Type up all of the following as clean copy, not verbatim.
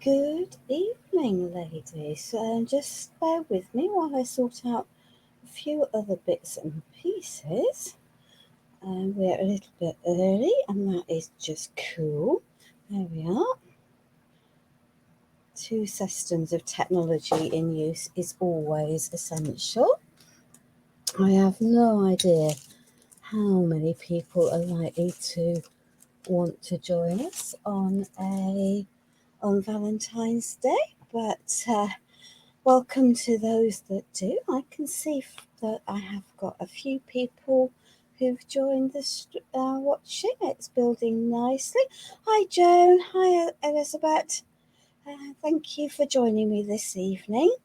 Good evening, ladies. Just bear with me while I sort out a few other bits and pieces. We're a little bit early, and that is just cool. There we are. 2 systems of technology in use is always essential. I have no idea how many people are likely to want to join us on Valentine's Day, but welcome to those that do. I can see that I have got a few people who've joined this watching. It's building nicely. Hi Joan, hi Elizabeth. Thank you for joining me this evening.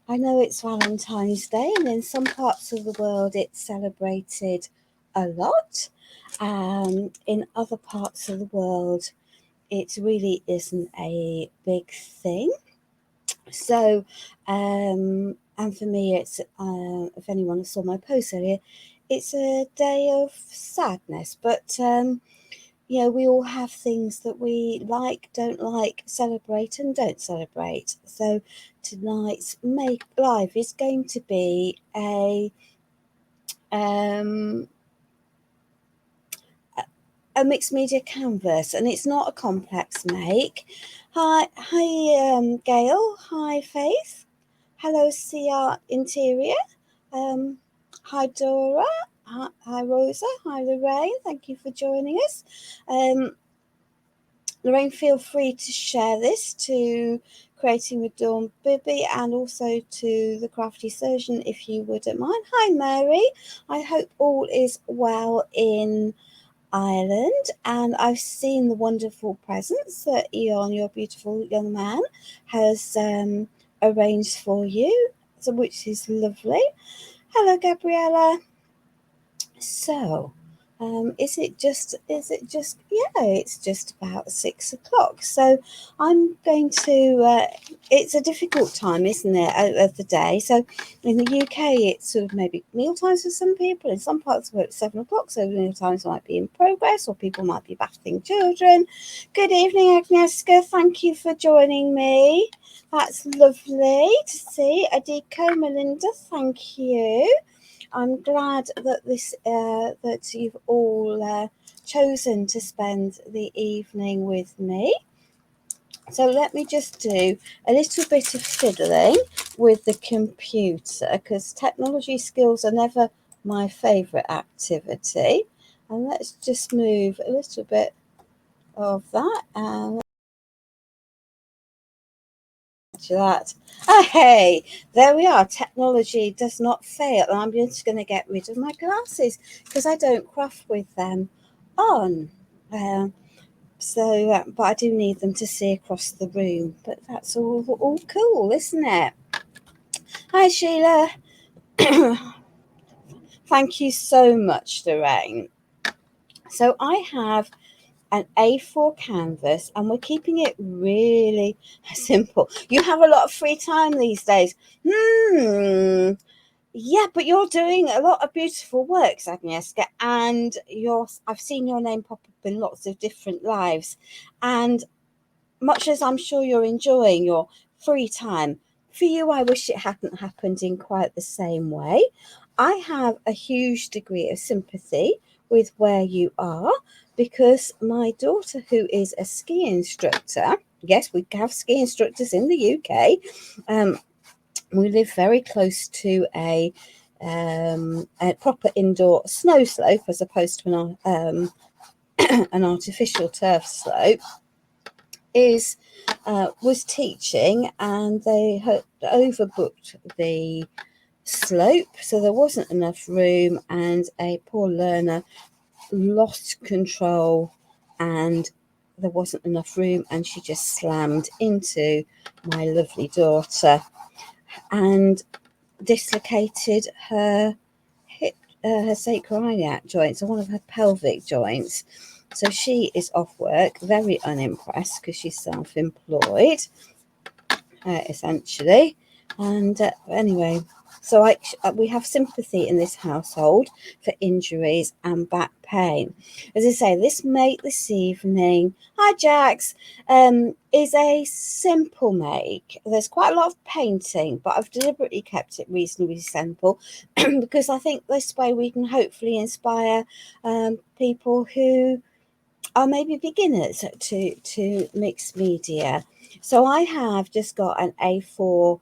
I know it's Valentine's Day, and in some parts of the world it's celebrated a lot. In other parts of the world it really isn't a big thing. So, and for me, it's if anyone saw my post earlier, it's a day of sadness. But we all have things that we like, don't like, celebrate, and don't celebrate. So tonight's live is going to be a mixed media canvas, and it's not a complex make. Hi Gail. Hi Faith. Hello CR Interior. Hi Dora. Hi Rosa. Hi Lorraine. Thank you for joining us. Lorraine, feel free to share this to Creating with Dawn Bibby and also to the Crafty Surgeon if you wouldn't mind. Hi Mary. I hope all is well in Ireland, and I've seen the wonderful presents that Eon, your beautiful young man, has arranged for you, so which is lovely. Hello Gabriella. So it's just about 6 o'clock, so I'm going to it's a difficult time, isn't it, of the day. So in the UK it's sort of maybe meal times for some people. In some parts of it it's 7 o'clock, so meal times might be in progress, or people might be bathing children. Good evening Agnieszka, thank you for joining me. That's lovely to see. Adiko, Melinda, thank you. I'm glad that that you've all chosen to spend the evening with me. So let me just do a little bit of fiddling with the computer, because technology skills are never my favourite activity. And let's just move a little bit of that and that. Hey, there we are. Technology does not fail. I'm just going to get rid of my glasses because I don't craft with them on. But I do need them to see across the room. But that's all cool, isn't it? Hi Sheila. Thank you so much, Lorraine. So I have an A4 canvas, and we're keeping it really simple. You have a lot of free time these days. Yeah, but you're doing a lot of beautiful works, Agnieszka, and I've seen your name pop up in lots of different lives. And much as I'm sure you're enjoying your free time, for you, I wish it hadn't happened in quite the same way. I have a huge degree of sympathy with where you are, because my daughter, who is a ski instructor, yes, we have ski instructors in the UK. We live very close to a proper indoor snow slope as opposed to an artificial turf slope. Was teaching, and they had overbooked the slope, so there wasn't enough room, and a poor learner lost control, and there wasn't enough room, and she just slammed into my lovely daughter and dislocated her hip, her sacroiliac joint, so one of her pelvic joints. So she is off work, very unimpressed because she's self-employed, essentially. And anyway, So we have sympathy in this household for injuries and back pain. As I say, this make this evening, hi Jax, is a simple make. There's quite a lot of painting, but I've deliberately kept it reasonably simple because I think this way we can hopefully inspire people who are maybe beginners to mixed media. So I have just got an A4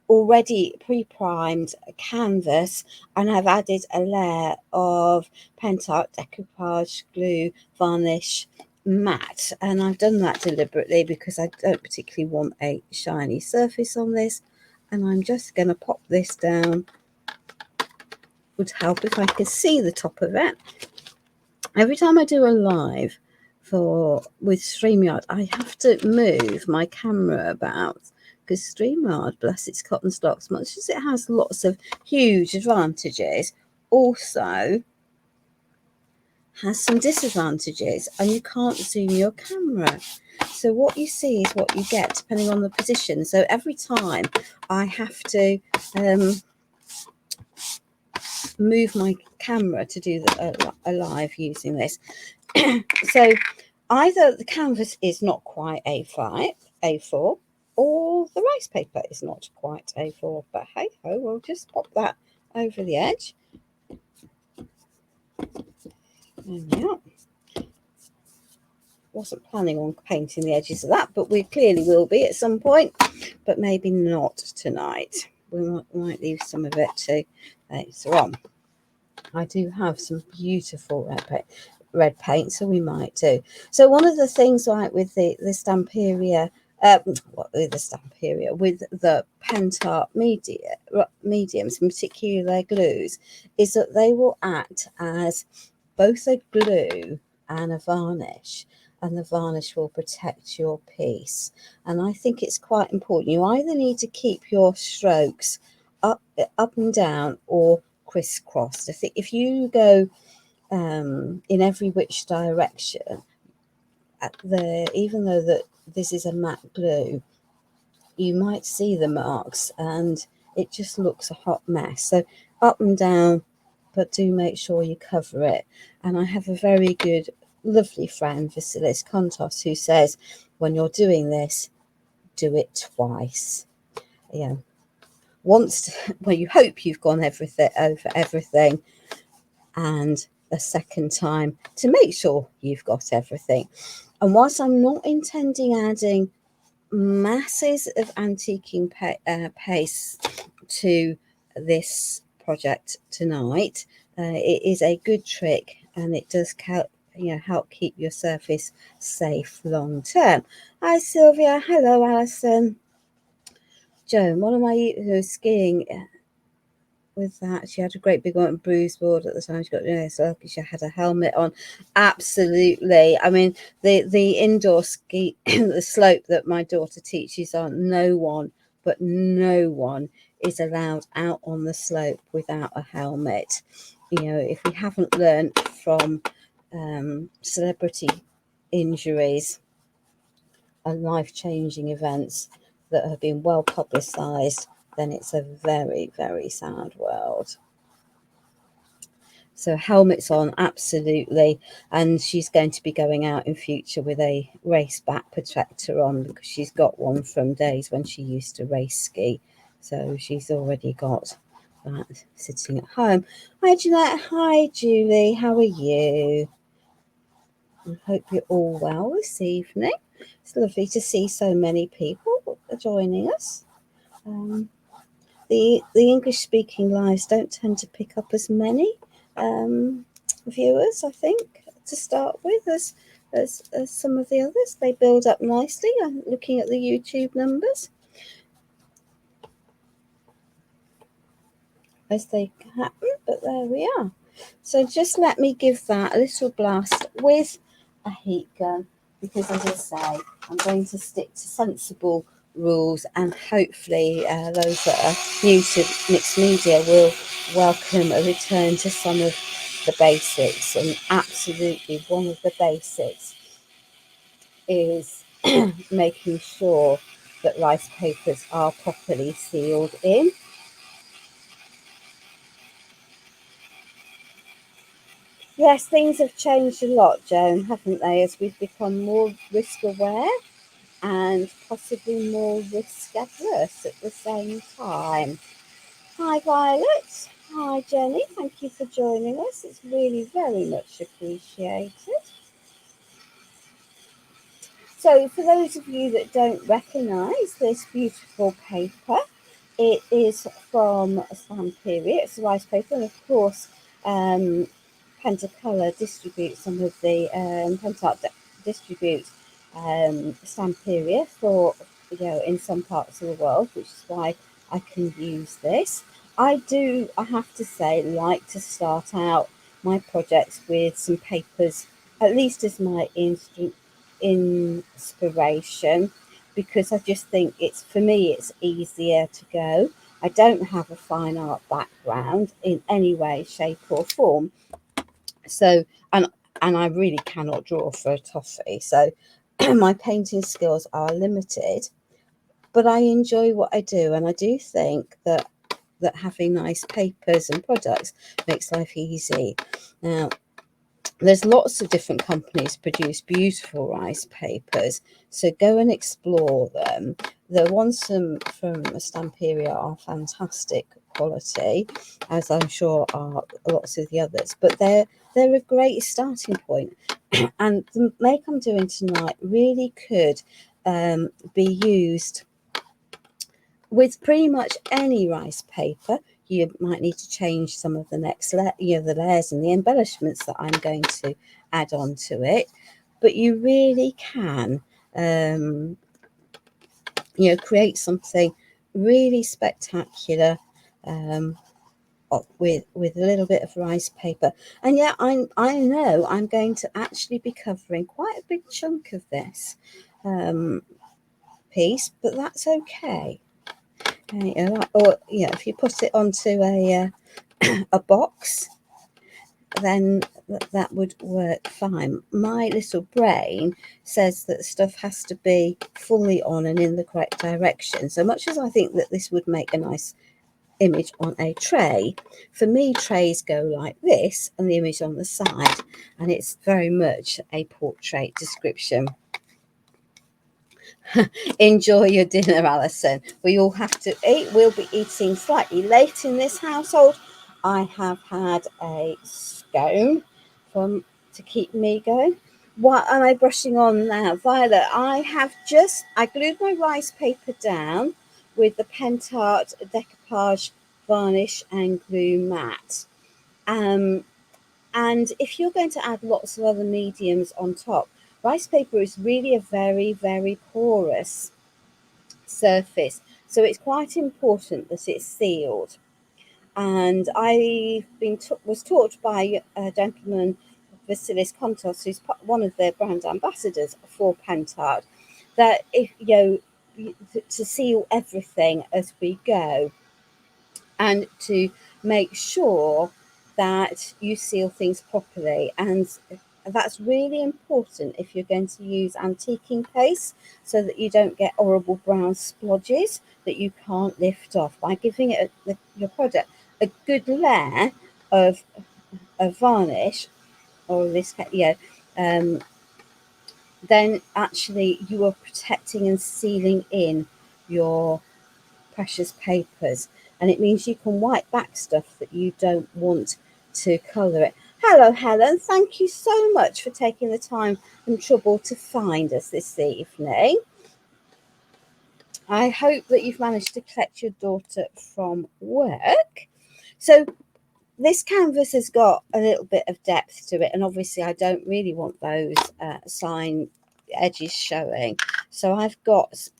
already pre-primed canvas, and I've added a layer of Pentacolor Decoupage glue varnish matte, and I've done that deliberately because I don't particularly want a shiny surface on this, and I'm just going to pop this down. Would help if I could see the top of it. Every time I do a live with StreamYard, I have to move my camera about because StreamYard, bless its cotton stocks, much as it has lots of huge advantages, also has some disadvantages, and you can't zoom your camera. So what you see is what you get depending on the position. So every time I have to move my camera to do a live using this. So either the canvas is not quite A4, or the rice paper is not quite A4, but hey ho, we'll just pop that over the edge. Yeah. Wasn't planning on painting the edges of that, but we clearly will be at some point, but maybe not tonight. We might leave some of it to later on. I do have some beautiful red paint, so we might do. So one of the things like with the Stamperia, with the Pentart mediums, in particular their glues, is that they will act as both a glue and a varnish, and the varnish will protect your piece. And I think it's quite important. You either need to keep your strokes up and down or crisscrossed. I think if you go in every which direction, even though that this is a matte glue, you might see the marks and it just looks a hot mess. So up and down, but do make sure you cover it. And I have a very good, lovely friend, Vasilis Kontos, who says when you're doing this, do it twice. Yeah. Once, well, you hope you've gone over everything, and a second time to make sure you've got everything. And whilst I'm not intending adding masses of antiquing paste to this project tonight, it is a good trick, and it does help keep your surface safe long term. Hi Sylvia, hello Alison. Joan, one of my who was skiing with that, she had a great big one bruise board at the time. She got so lucky she had a helmet on. Absolutely. I mean, the indoor ski, the slope that my daughter teaches on, no one is allowed out on the slope without a helmet. If we haven't learned from celebrity injuries and life-changing events that have been well publicized, then it's a very, very sad world. So helmets on, absolutely. And she's going to be going out in future with a race back protector on, because she's got one from days when she used to race ski. So she's already got that sitting at home. Hi Jeanette, hi Julie, how are you? I hope you're all well this evening. It's lovely to see so many people joining us. The English-speaking lives don't tend to pick up as many viewers, I think, to start with, as some of the others. They build up nicely. I'm looking at the YouTube numbers as they happen, but there we are. So just let me give that a little blast with a heat gun, because as I say, I'm going to stick to sensible rules, and hopefully those that are new to mixed media will welcome a return to some of the basics. And absolutely one of the basics is making sure that rice papers are properly sealed in. Yes, things have changed a lot, Joan, haven't they, as we've become more risk aware and possibly more risk adverse at the same time. Hi, Violet. Hi, Jenny. Thank you for joining us. It's really very much appreciated. So, for those of you that don't recognise this beautiful paper, it is from Stamperia. It's a rice paper, and of course, Pentacolor distributes some of the Pentart distributes Stamperia for in some parts of the world, which is why I can use this. I have to say, like to start out my projects with some papers, at least as my inspiration, because I just think for me it's easier to go. I don't have a fine art background in any way, shape or form. So and I really cannot draw for a toffee. So my painting skills are limited, but I enjoy what I do, and I do think that having nice papers and products makes life easy. Now, there's lots of different companies produce beautiful rice papers, so go and explore them. The ones from Stamperia are fantastic quality, as I'm sure are lots of the others, but they're a great starting point. And the make I'm doing tonight really could be used with pretty much any rice paper. You might need to change some of the the layers and the embellishments that I'm going to add on to it, but you really can, create something really spectacular with a little bit of rice paper. And yeah, I know I'm going to actually be covering quite a big chunk of this piece, but that's okay. Or if you put it onto a box, then that would work fine. My little brain says that stuff has to be fully on and in the correct direction. So much as I think that this would make a nice image on a tray, for me trays go like this and the image on the side, and it's very much a portrait description. Enjoy your dinner, Alison. We all have to eat. We'll be eating slightly late in this household. I have had a scone to keep me going. What am I brushing on now? Violet, I glued my rice paper down with the Pentart decoupage varnish and glue matte. And if you're going to add lots of other mediums on top, rice paper is really a very, very porous surface, so it's quite important that it's sealed. And I was taught by a gentleman, Vasilis Kontos, who's one of the brand ambassadors for Pentart, that if to seal everything as we go, and to make sure that you seal things properly. And that's really important if you're going to use antiquing paste, so that you don't get horrible brown splodges that you can't lift off. By giving it your product a good layer of varnish, or this, then actually you are protecting and sealing in your precious papers, and it means you can wipe back stuff that you don't want to colour it. Hello, Helen. Thank you so much for taking the time and trouble to find us this evening. I hope that you've managed to collect your daughter from work. So this canvas has got a little bit of depth to it, and obviously I don't really want those sign edges showing. So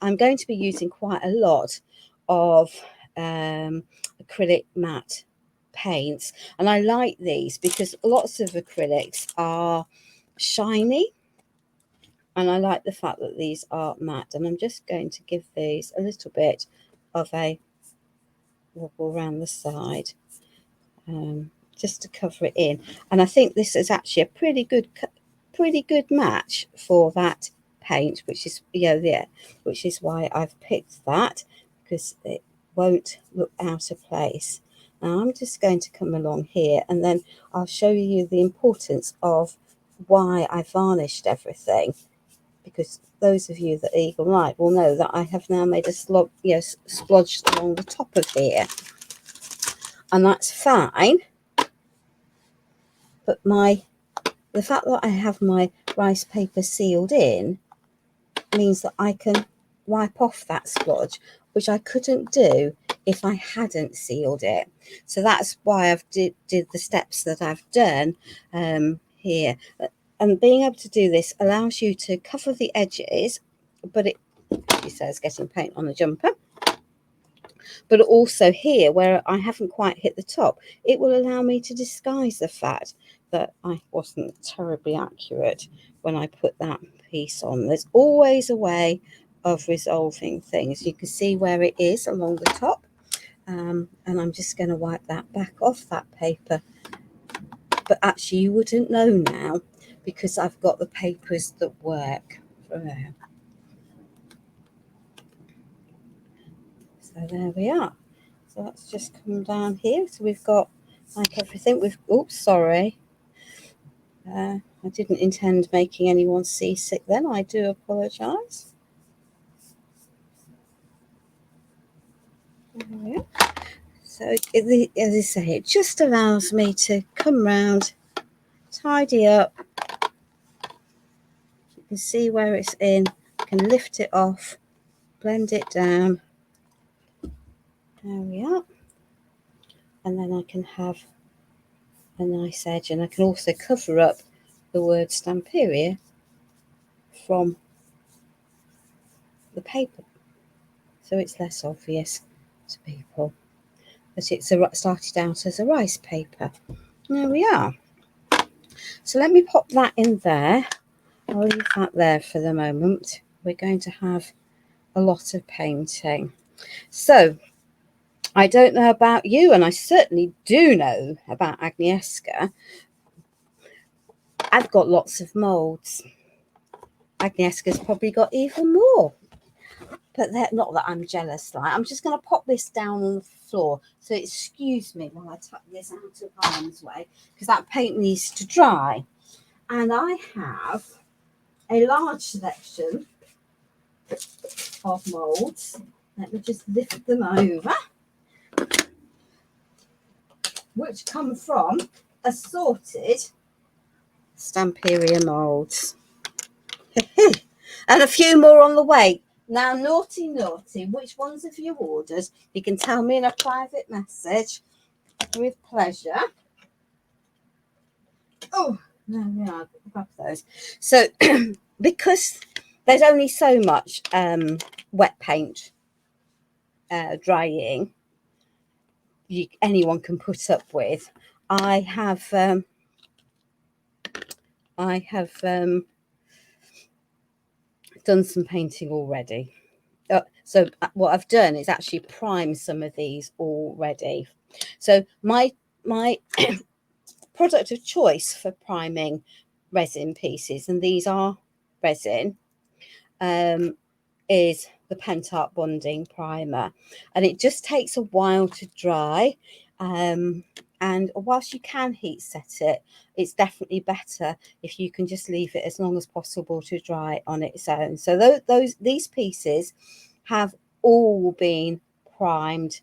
I'm going to be using quite a lot of acrylic matte paints, and I like these because lots of acrylics are shiny, and I like the fact that these are matte. And I'm just going to give these a little bit of a wobble around the side, just to cover it in. And I think this is actually a pretty good match for that paint, which is why I've picked that, because it won't look out of place. Now I'm just going to come along here and then I'll show you the importance of why I varnished everything, because those of you that Eagle Eye will know that I have now made a splodge along the top of here, and that's fine. But the fact that I have my rice paper sealed in means that I can wipe off that splodge, which I couldn't do if I hadn't sealed it. So that's why I've did the steps that I've done here. And being able to do this allows you to cover the edges, but it says getting paint on the jumper. But also here, where I haven't quite hit the top, it will allow me to disguise the fact that I wasn't terribly accurate when I put that piece on. There's always a way of resolving things. You can see where it is along the top, and I'm just going to wipe that back off that paper. But actually you wouldn't know now because I've got the papers that work. So there we are. So let's just come down here. So we've got like everything. Oops, sorry. I didn't intend making anyone seasick then. I do apologise. So as I say, it just allows me to come round, tidy up. You can see where it's in. I can lift it off, blend it down. There we are. And then I can have a nice edge, and I can also cover up the word Stamperia from the paper, so it's less obvious to people that it's started out as a rice paper. There we are. So let me pop that in there. I'll leave that there for the moment. We're going to have a lot of painting. So I don't know about you, and I certainly do know about Agnieszka. I've got lots of moulds. Agnieszka's probably got even more. But not that I'm jealous. Like, I'm just going to pop this down on the floor. So excuse me while I tuck this out of harm's way, because that paint needs to dry. And I have a large selection of moulds. Let me just lift them over, which come from assorted Stamperia moulds. And a few more on the way. Now, naughty, which ones have you ordered? You can tell me in a private message with pleasure. Oh, there we are. Grab those. So, because there's only so much wet paint drying anyone can put up with, I have done some painting already. So what I've done is actually prime some of these already. So my product of choice for priming resin pieces, and these are resin, is the Pentacolor bonding primer, and it just takes a while to dry. And whilst you can heat set it, it's definitely better if you can just leave it as long as possible to dry on its own. So these pieces have all been primed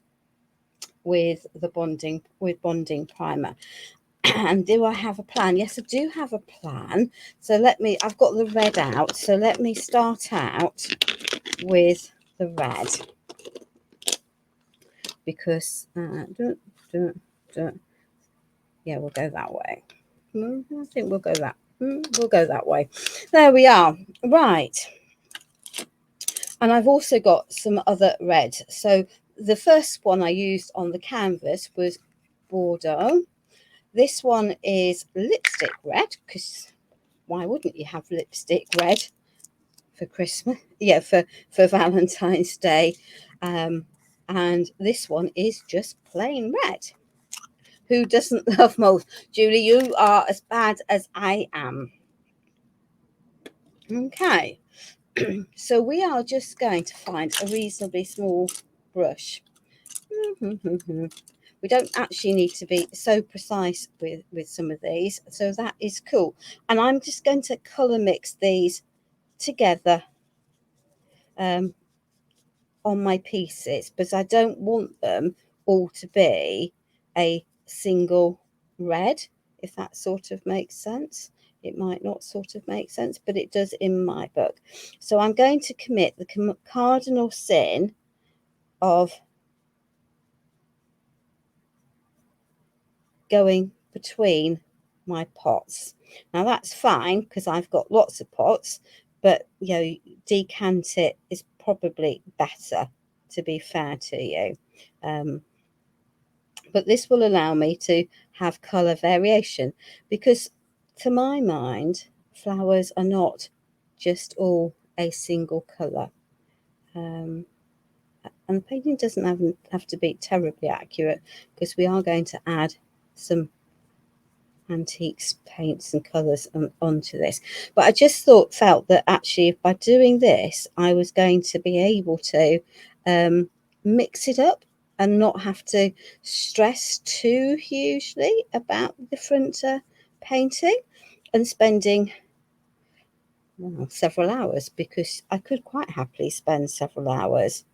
with the bonding primer. And do I have a plan? Yes, I do have a plan. So I've got the red out. So let me start out with the red, because yeah, we'll go that way. I think we'll go that way. There we are. Right. And I've also got some other red. So the first one I used on the canvas was Bordeaux. This one is lipstick red, because why wouldn't you have lipstick red for Christmas? Yeah, for Valentine's Day. And this one is just plain red. Who doesn't love mold? Julie, you are as bad as I am. Okay. So we are just going to find a reasonably small brush. we don't actually need to be so precise with some of these. So that is cool. And I'm just going to colour mix these together on my pieces, because I don't want them all to be a single red, if that sort of makes sense. It might not sort of make sense, but it does in my book. So I'm going to commit the cardinal sin of going between my pots. Now that's fine because I've got lots of pots, but you know, decant it is probably better, to be fair to you. But this will allow me to have colour variation, because to my mind, flowers are not just all a single colour. And the painting doesn't have to be terribly accurate, because we are going to add some antiques paints and colours onto this. But I just felt that actually by doing this, I was going to be able to mix it up and not have to stress too hugely about different painting and spending several hours, because I could quite happily spend several hours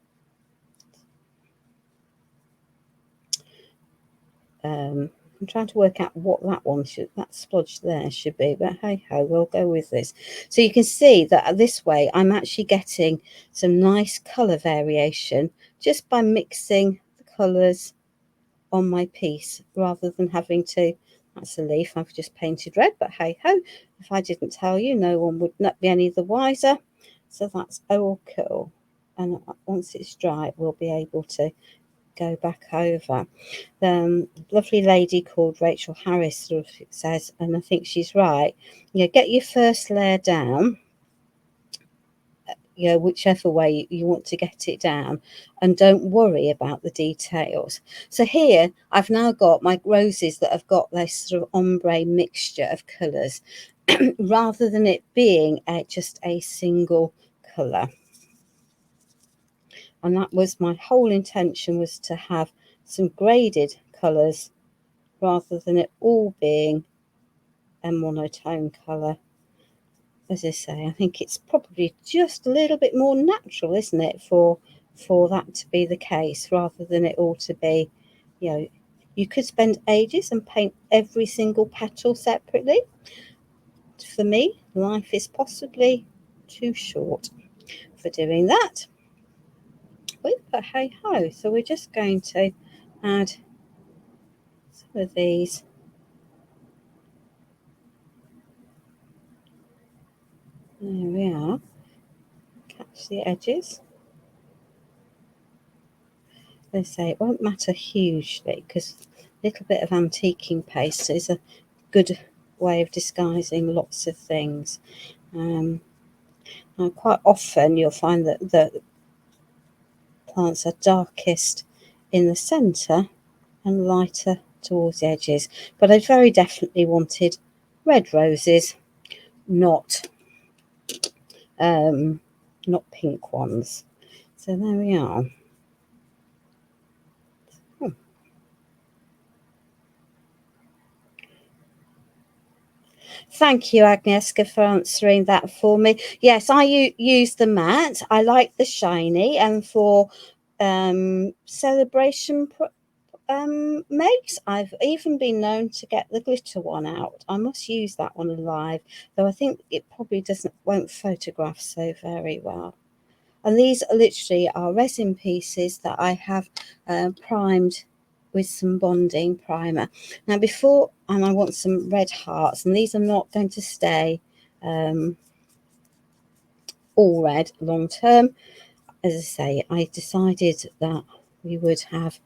I'm trying to work out what that splodge there should be, but hey ho, we'll go with this. So you can see that this way I'm actually getting some nice colour variation just by mixing the colours on my piece, rather than having to, that's a leaf I've just painted red, but hey ho, if I didn't tell you, no one would not be any the wiser. So that's all cool. And once it's dry, we'll be able to go back over. Lovely lady called Rachel Harris sort of says, and I think she's right, you know, get your first layer down, you know, whichever way you want to get it down, and don't worry about the details. So here I've now got my roses that have got this sort of ombre mixture of colours rather than it being just a single colour. And that was my whole intention, was to have some graded colours rather than it all being a monotone colour. As I say, I think it's probably just a little bit more natural, isn't it, for that to be the case, rather than it all to be, you know, you could spend ages and paint every single petal separately. For me, life is possibly too short for doing that. But hey ho, so we're just going to add some of these there we are, catch the edges. They say it won't matter hugely, because a little bit of antiquing paste is a good way of disguising lots of things. Now quite often you'll find that the plants are darkest in the centre and lighter towards the edges, but I very definitely wanted red roses, not pink ones. So there we are. Thank you, Agnieszka, for answering that for me. Yes, I use the matte. I like the shiny, and for celebration makes, I've even been known to get the glitter one out. I must use that one alive, though I think it probably won't photograph so very well. And these are literally resin pieces that I have primed with some bonding primer. Now and I want some red hearts, and these are not going to stay all red long term. As I say, I decided that we would have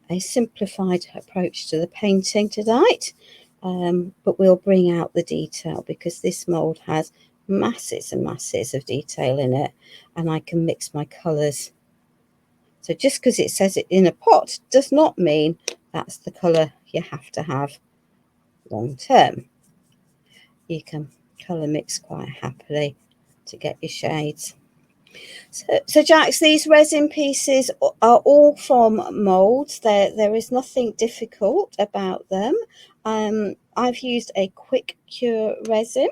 a simplified approach to the painting tonight, but we'll bring out the detail, because this mould has masses and masses of detail in it, and I can mix my colours. So just because it says it in a pot does not mean that's the colour you have to have long term. You can colour mix quite happily to get your shades. So Jax, these resin pieces are all from molds. There is nothing difficult about them. I've used a quick cure resin.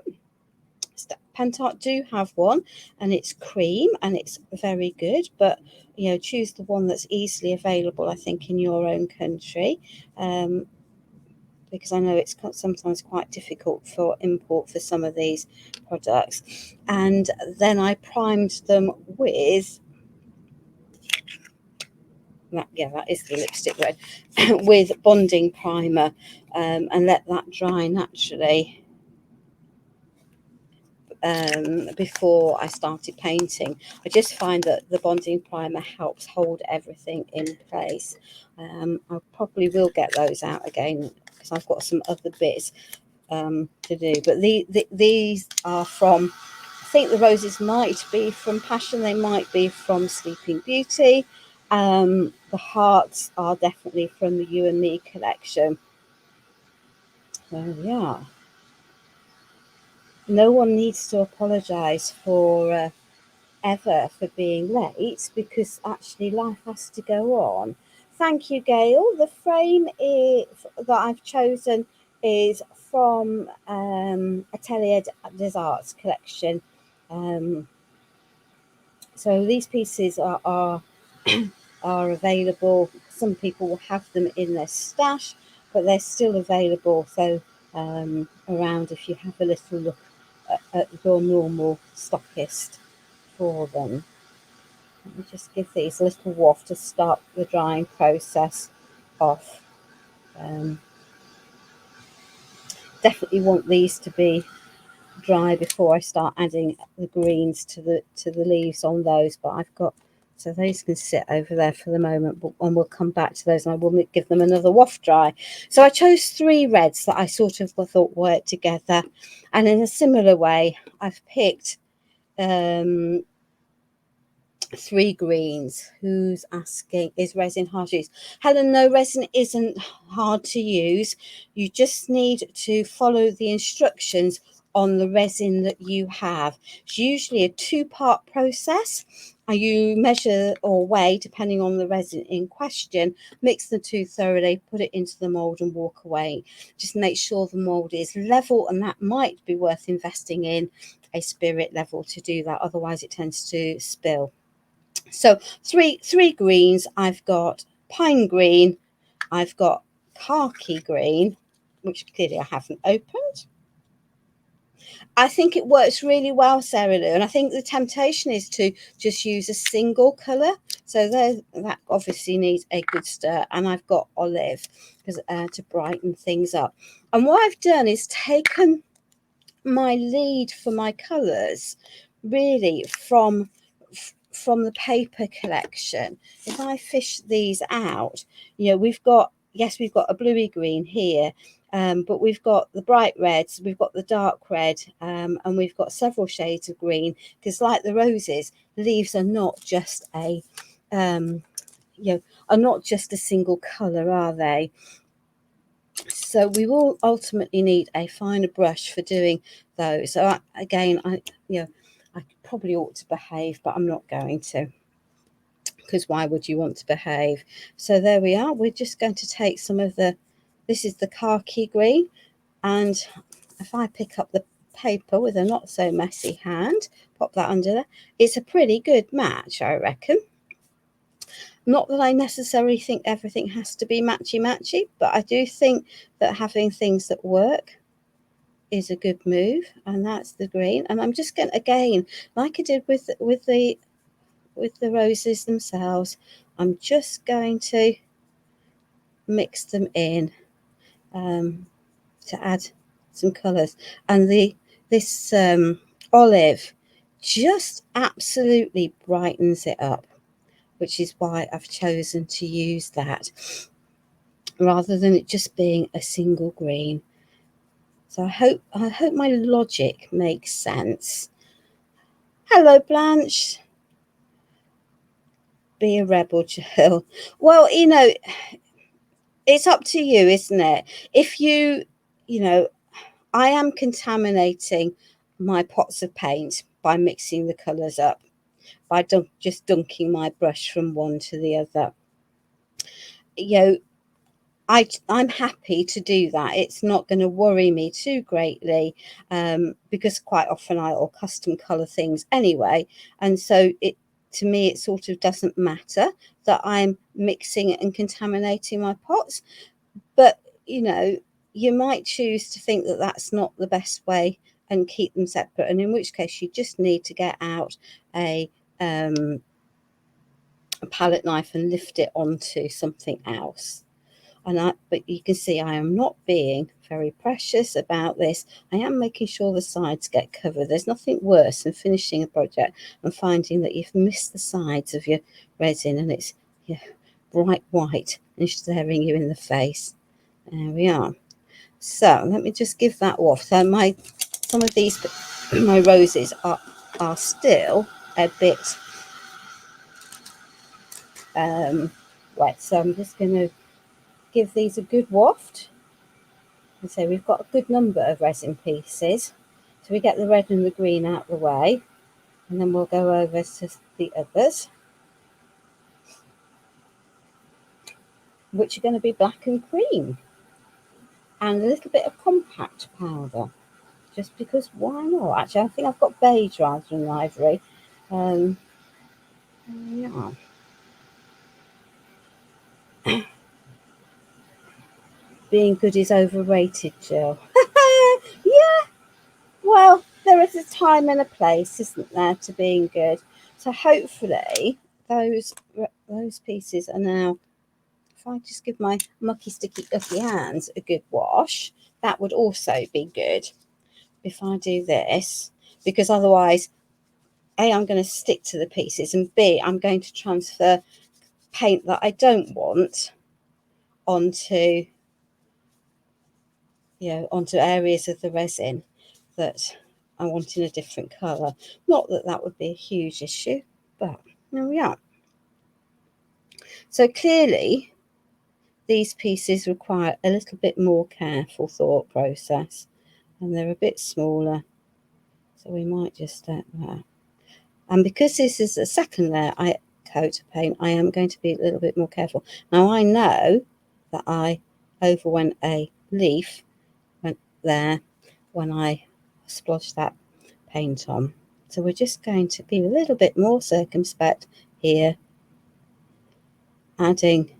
Pentart do have one, and it's cream, and it's very good. But choose the one that's easily available, I think, in your own country. Because I know it's sometimes quite difficult for import for some of these products. And then I primed them with that is the lipstick red, with bonding primer, and let that dry naturally before I started painting. I just find that the bonding primer helps hold everything in place. I probably will get those out again because I've got some other bits to do, but these are from, I think the roses might be from Passion, they might be from Sleeping Beauty. The hearts are definitely from the You and Me collection. There we are. No one needs to apologise for ever for being late, because actually life has to go on. Thank you, Gail. The frame that I've chosen is from Atelier des Arts collection. So these pieces are available. Some people will have them in their stash, but they're still available. So around, if you have a little look at your normal stockist for them. Let me just give these a little waft to start the drying process off. Definitely want these to be dry before I start adding the greens to the leaves on those, but I've got, so those can sit over there for the moment, and we'll come back to those, and I will give them another waft dry. So I chose 3 reds that I sort of thought worked together, and in a similar way I've picked 3 greens. Who's asking, is resin hard to use? Helen, no, resin isn't hard to use. You just need to follow the instructions on the resin that you have. It's usually a 2-part process. You measure or weigh depending on the resin in question, mix the 2 thoroughly, put it into the mold and walk away. Just make sure the mold is level, and that might be worth investing in a spirit level to do that, otherwise it tends to spill. So three greens. I've got pine green, I've got khaki green, which clearly I haven't opened. I think it works really well, Sarah Lou, and I think the temptation is to just use a single colour. So that obviously needs a good stir, and I've got olive to brighten things up. And what I've done is taken my lead for my colours really from the paper collection. If I fish these out, we've got a bluey green here, but we've got the bright reds, we've got the dark red, and we've got several shades of green, because like the roses, leaves are not just a single colour, are they? So we will ultimately need a finer brush for doing those. So I probably ought to behave, but I'm not going to, because why would you want to behave? So there we are. We're just going to take some of this is the khaki green, and if I pick up the paper with a not so messy hand, pop that under there, it's a pretty good match, I reckon. Not that I necessarily think everything has to be matchy, but I do think that having things that work is a good move, and that's the green. And I'm just going to, again, like I did with the roses themselves, I'm just going to mix them in to add some colours. And this olive just absolutely brightens it up, which is why I've chosen to use that rather than it just being a single green. So I hope my logic makes sense. Hello, Blanche. Be a rebel, Jill. Well, it's up to you, isn't it? If I am contaminating my pots of paint by mixing the colours up, by just dunking my brush from one to the other. You know, I'm happy to do that. It's not going to worry me too greatly, because quite often I'll custom colour things anyway. And so to me, it sort of doesn't matter that I'm mixing and contaminating my pots. But, you know, you might choose to think that that's not the best way and keep them separate. And in which case you just need to get out a palette knife and lift it onto something else. But you can see I am not being very precious about this. I am making sure the sides get covered. There's nothing worse than finishing a project and finding that you've missed the sides of your resin and it's bright white and staring you in the face. There we are. So let me just give that off. So some of these my roses are still a bit wet. So I'm just going to give these a good waft. And so we've got a good number of resin pieces. So we get the red and the green out of the way, and then we'll go over to the others, which are going to be black and cream, and a little bit of compact powder, just because why not? Actually, I think I've got beige rather than ivory. Yeah. Being good is overrated, Jill. Yeah, well, there is a time and a place, isn't there, to being good. So hopefully those pieces are now, if I just give my mucky, sticky, icky hands a good wash, that would also be good if I do this, because otherwise, A, I'm going to stick to the pieces, and B, I'm going to transfer paint that I don't want onto areas of the resin that I want in a different colour. Not that that would be a huge issue, but there we are. So clearly these pieces require a little bit more careful thought process, and they're a bit smaller, so we might just start there. And because this is a second layer coat of paint, I am going to be a little bit more careful. Now I know that I overwent a leaf there when I splodged that paint on, so we're just going to be a little bit more circumspect here, adding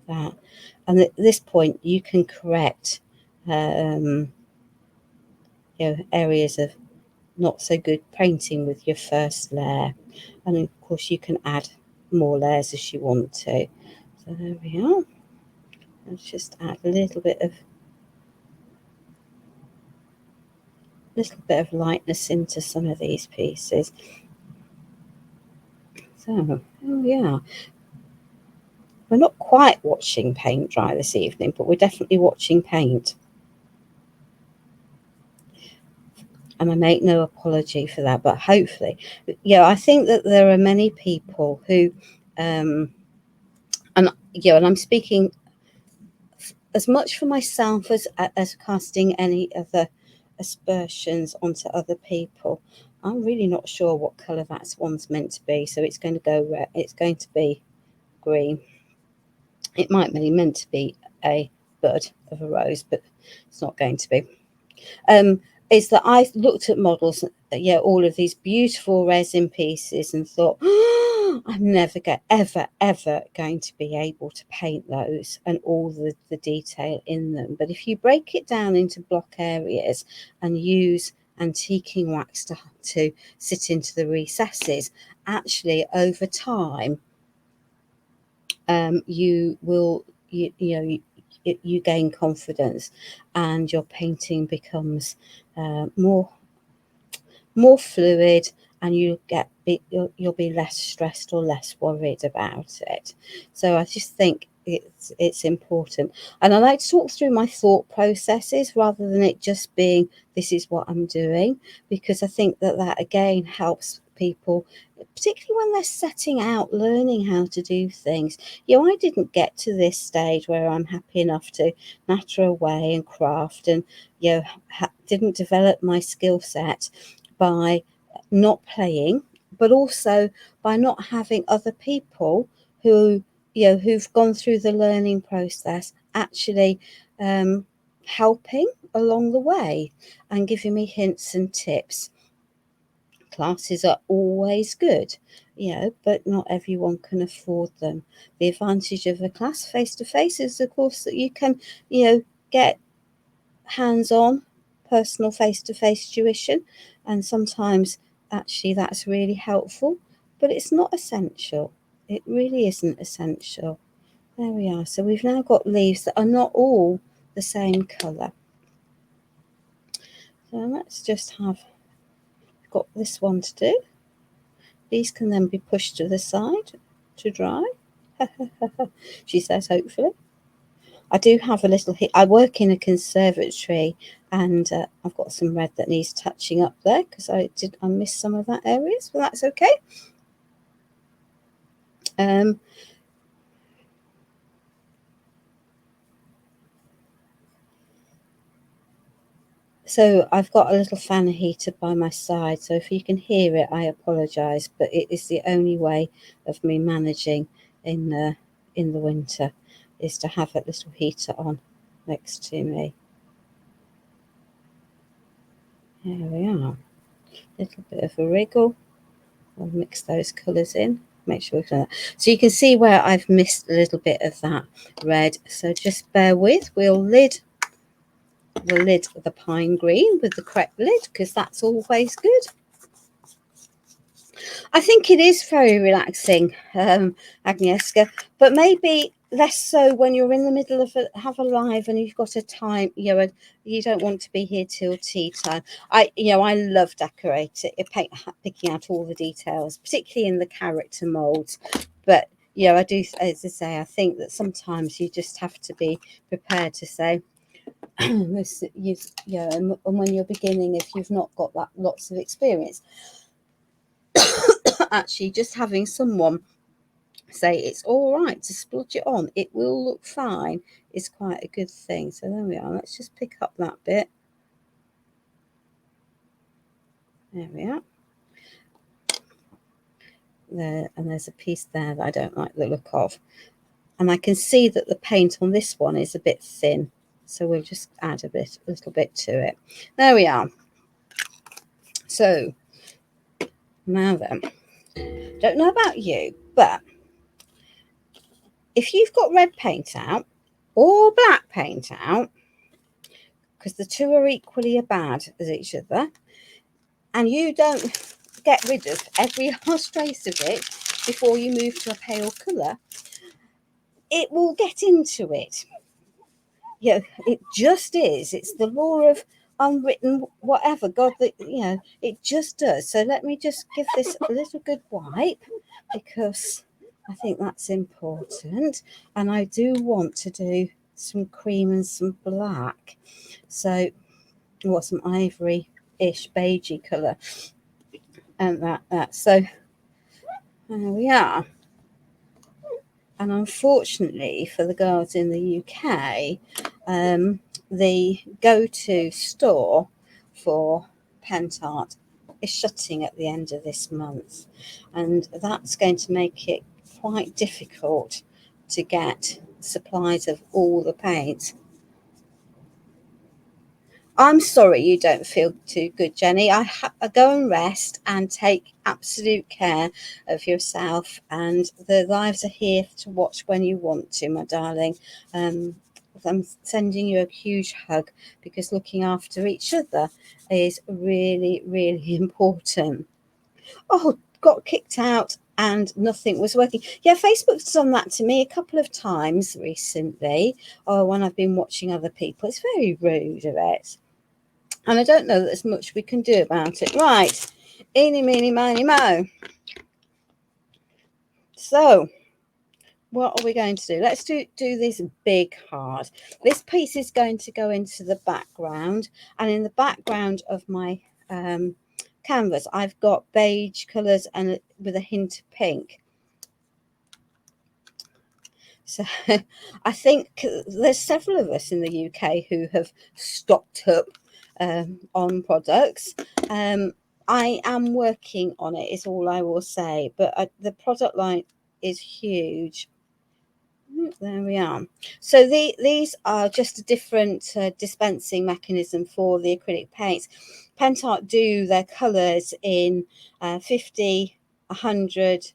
that. And at this point you can correct areas of not so good painting with your first layer, and of course you can add more layers as you want to. So there we are. Let's just add a little bit of lightness into some of these pieces. So yeah, we're not quite watching paint dry this evening, but we're definitely watching paint, and I make no apology for that. But hopefully, I think that there are many people who and I'm speaking as much for myself as casting any other aspersions onto other people. I'm really not sure what colour that one's meant to be, so it's going to go red. It's going to be green. It might be meant to be a bud of a rose, but it's not going to be. Is that I looked at models, all of these beautiful resin pieces, and thought, I'm never ever going to be able to paint those and all the detail in them. But if you break it down into block areas and use antiquing wax to sit into the recesses, actually over time, you will you gain confidence, and your painting becomes more fluid, and you'll be less stressed or less worried about it. So I just think it's important, and I like to talk through my thought processes rather than it just being this is what I'm doing, because I think that again helps people, particularly when they're setting out learning how to do things. I didn't get to this stage where I'm happy enough to natter away and craft, and didn't develop my skill set by not playing but also by not having other people who, you know, who've gone through the learning process actually helping along the way and giving me hints and tips. Classes are always good, you know, but not everyone can afford them. The advantage of a class face to face is, of course, that you can, you know, get hands on personal face to face tuition, and sometimes actually that's really helpful, but it's not essential. It really isn't essential. There we are. So we've now got leaves that are not all the same colour. So let's just have got this one to do. These can then be pushed to the side to dry. She says, hopefully. I do have a little I work in a conservatory, and I've got some red that needs touching up there because I missed some of that areas, but that's okay. So I've got a little fan heater by my side, so if you can hear it, I apologise, but it is the only way of me managing in the winter, is to have a little heater on next to me. There we are. A little bit of a wriggle. I'll mix those colours in. Make sure we've done that. So you can see where I've missed a little bit of that red. So just bear with. We'll lid the pine green with the correct lid, because that's always good. I think it is very relaxing, Agnieszka, but maybe less so when you're in the middle of have a live and you've got a time, you know, you don't want to be here till tea time. I love decorating, picking out all the details, particularly in the character molds. But you know, I do, as I say, I think that sometimes you just have to be prepared to say, and when you're beginning, if you've not got that lots of experience, actually just having someone say it's all right to splodge it on, it will look fine, is quite a good thing. So there we are. Let's just pick up that bit. There we are. There, and there's a piece there that I don't like the look of, and I can see that the paint on this one is a bit thin, so we'll just add a little bit to it. There we are. So now then, don't know about you, but if you've got red paint out or black paint out, because the two are equally bad as each other, and you don't get rid of every last trace of it before you move to a pale colour, it will get into it. You know, it just is. It's the law of unwritten whatever, God, that, you know, it just does. So let me just give this a little good wipe, because I think that's important, and I do want to do some cream and some black, so or some ivory-ish beigey colour, and that. So there we are. And unfortunately for the girls in the UK, the go-to store for Pentart is shutting at the end of this month, and that's going to make it quite difficult to get supplies of all the paints. I'm sorry you don't feel too good, Jenny. I go and rest and take absolute care of yourself, and the lives are here to watch when you want to, my darling. I'm sending you a huge hug, because looking after each other is really, really important. Oh, got kicked out and nothing was working. Yeah, Facebook's done that to me a couple of times recently, or when I've been watching other people. It's very rude of it. And I don't know that there's much we can do about it. Right, eeny, meeny, miny, mo. So, what are we going to do? Let's do this big hard. This piece is going to go into the background, and in the background of my canvas, I've got beige colours and with a hint of pink. So I think there's several of us in the UK who have stocked up on products. I am working on it, is all I will say. But the product line is huge. There we are. So these are just a different dispensing mechanism for the acrylic paints. Pentart do their colours in 50, 100,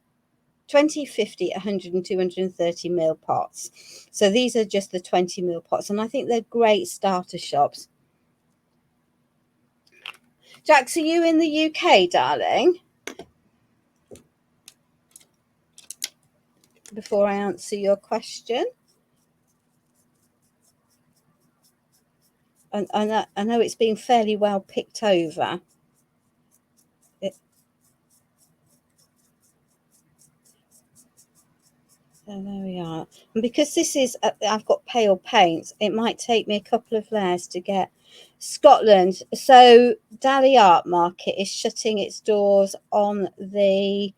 20, 50, 100 and 230 ml pots. So these are just the 20 ml pots, and I think they're great starter shops. Jax, are you in the UK, darling? Before I answer your question. And I know it's been fairly well picked over. So there we are. And because this is, I've got pale paints, it might take me a couple of layers to get Scotland. So Dali Art Market is shutting its doors on the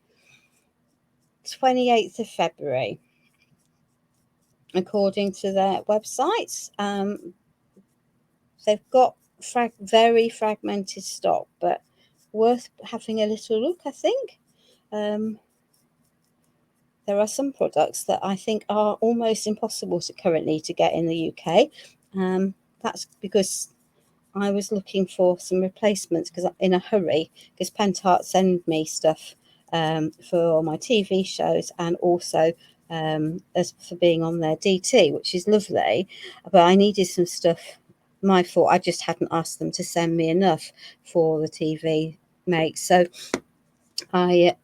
28th of February, according to their websites. They've got very fragmented stock, but worth having a little look, I think. There are some products that I think are almost impossible currently to get in the UK. That's because I was looking for some replacements because in a hurry, because Pentart send me stuff for my TV shows and also as for being on their DT, which is lovely. But I needed some stuff. My fault. I just hadn't asked them to send me enough for the TV make. So I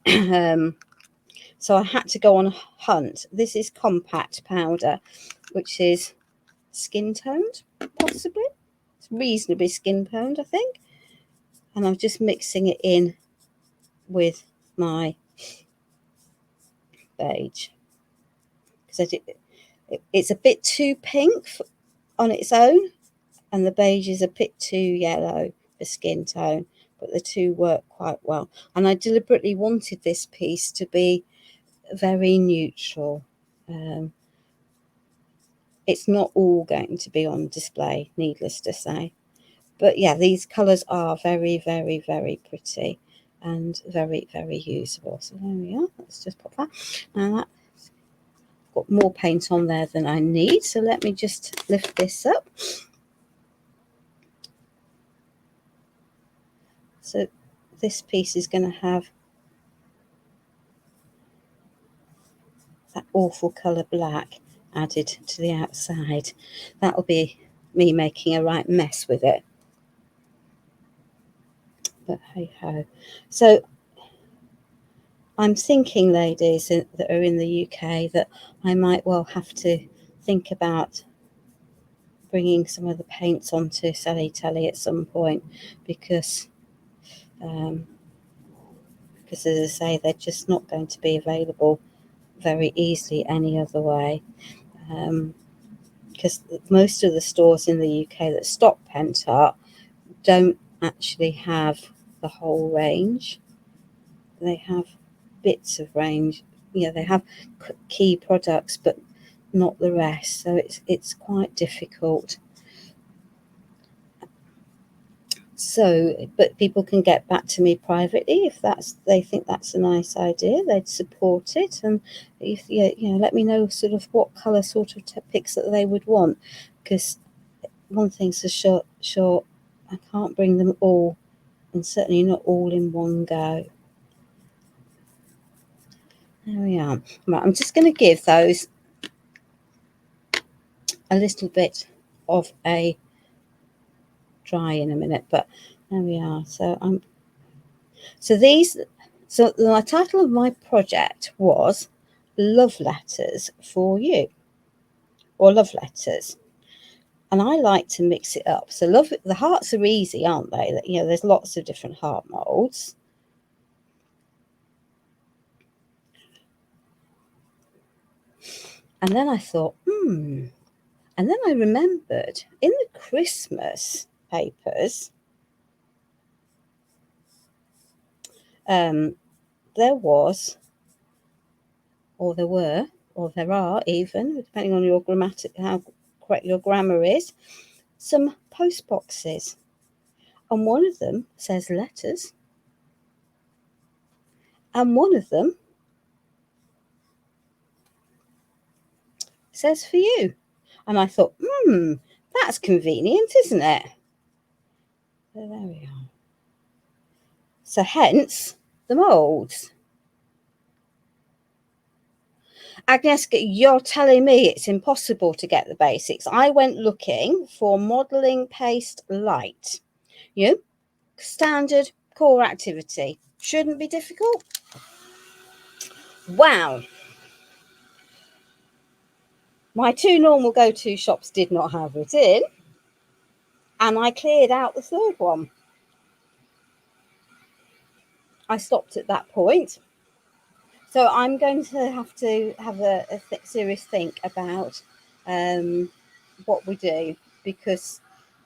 so I had to go on a hunt. This is compact powder, which is skin toned, possibly. It's reasonably skin toned, I think. And I'm just mixing it in with my beige. Because it's a bit too pink on its own, and the beige is a bit too yellow for skin tone, but the two work quite well. And I deliberately wanted this piece to be very neutral. It's not all going to be on display, needless to say. But yeah, these colours are very, very, very pretty and very, very usable. So there we are. Let's just pop that. Now that's got more paint on there than I need. So let me just lift this up. So this piece is going to have that awful colour black added to the outside. That will be me making a right mess with it. But hey ho. So I'm thinking, ladies that are in the UK, that I might well have to think about bringing some of the paints onto Sally Telly at some point, because as I say, they're just not going to be available very easily any other way. Because most of the stores in the UK that stock Pentart don't actually have the whole range. They have bits of range. They have key products, but not the rest. So it's quite difficult. So, but people can get back to me privately if they think that's a nice idea. They'd support it, and if let me know sort of what colour sort of picks that they would want. Because one thing's for sure, I can't bring them all, and certainly not all in one go. There we are. Right, I'm just going to give those a little bit of a dry in a minute, but there we are. So the title of my project was Love Letters for You, or Love Letters, and I like to mix it up. So the hearts are easy, aren't they? There's lots of different heart molds. And then I thought, and then I remembered in the Christmas papers, there was, or there were, or there are even, depending on your how correct your grammar is, some post boxes. And one of them says letters, And one of them says for you. And I thought, that's convenient, isn't it? So there we are. So hence the moulds. Agnieszka, you're telling me it's impossible to get the basics. I went looking for modelling paste light. You know, standard core activity. Shouldn't be difficult. Wow. My two normal go-to shops did not have it in. And I cleared out the third one. I stopped at that point. So I'm going to have a serious think about what we do, because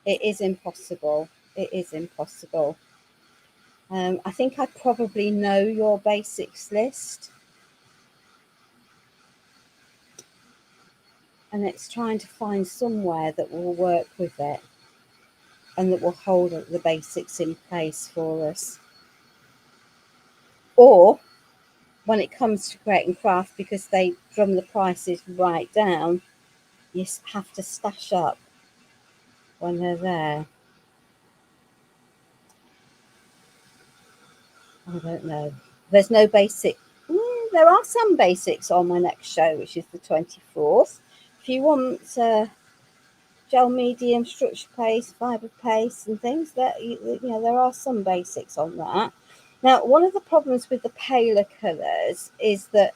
it is impossible. It is impossible. I think I probably know your basics list. And it's trying to find somewhere that will work with it and that will hold the basics in place for us. Or when it comes to creating craft, because they drum the prices right down, you have to stash up when they're there. I don't know. There's no basic. There are some basics on my next show, which is the 24th. If you want gel medium, structure paste, fibre paste and things, that there are some basics on that. Now, one of the problems with the paler colours is that,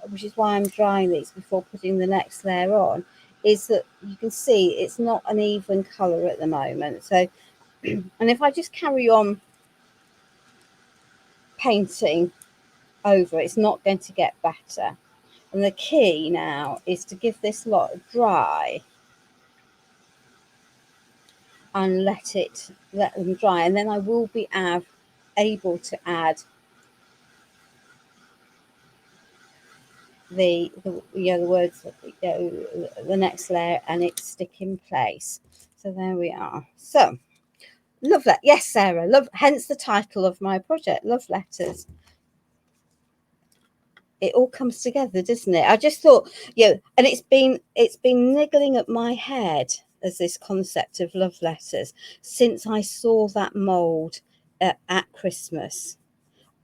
which is why I'm drying these before putting the next layer on, is that you can see it's not an even colour at the moment. So, and if I just carry on painting over, it's not going to get better. And the key now is to give this lot dry and let them dry, and then I will be able to add the words, the next layer, and it stick in place. So there we are. So love that. Yes, Sarah, love, hence the title of my project, Love Letters. It all comes together, doesn't it? I just thought, and it's been niggling at my head as this concept of love letters since I saw that mold at Christmas.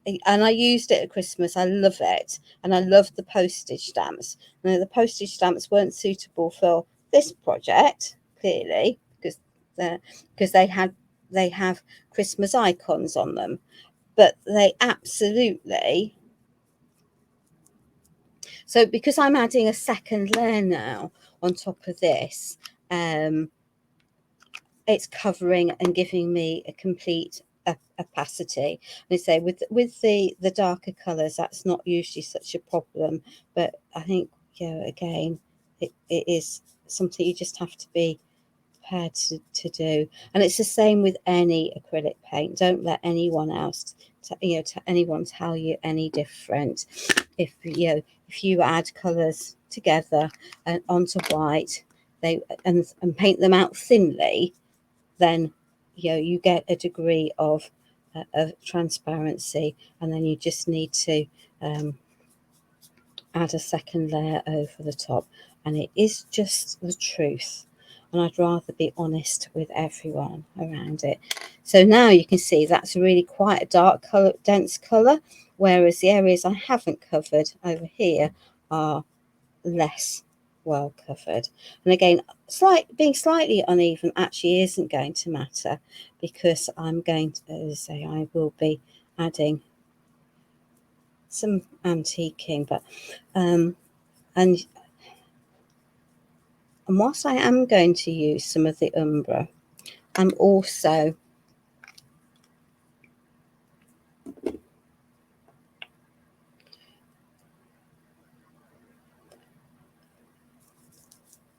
And I used it at Christmas. I love it. And I love the postage stamps. Now, the postage stamps weren't suitable for this project, clearly, because they have Christmas icons on them. But they absolutely... So because I'm adding a second layer now on top of this, it's covering and giving me a complete opacity. And I say with the darker colours, that's not usually such a problem, but I think again it is something you just have to be prepared to do. And it's the same with any acrylic paint. Don't let anyone else anyone tell you any different. If you add colours together and onto white, and paint them out thinly, then you get a degree of transparency, and then you just need to add a second layer over the top, and it is just the truth. And I'd rather be honest with everyone around it. So now you can see that's really quite a dark colour, dense colour, whereas the areas I haven't covered over here are less well covered. And again, being slightly uneven actually isn't going to matter, because I'm going to say I will be adding some antiquing, but and whilst I am going to use some of the umbre, I'm also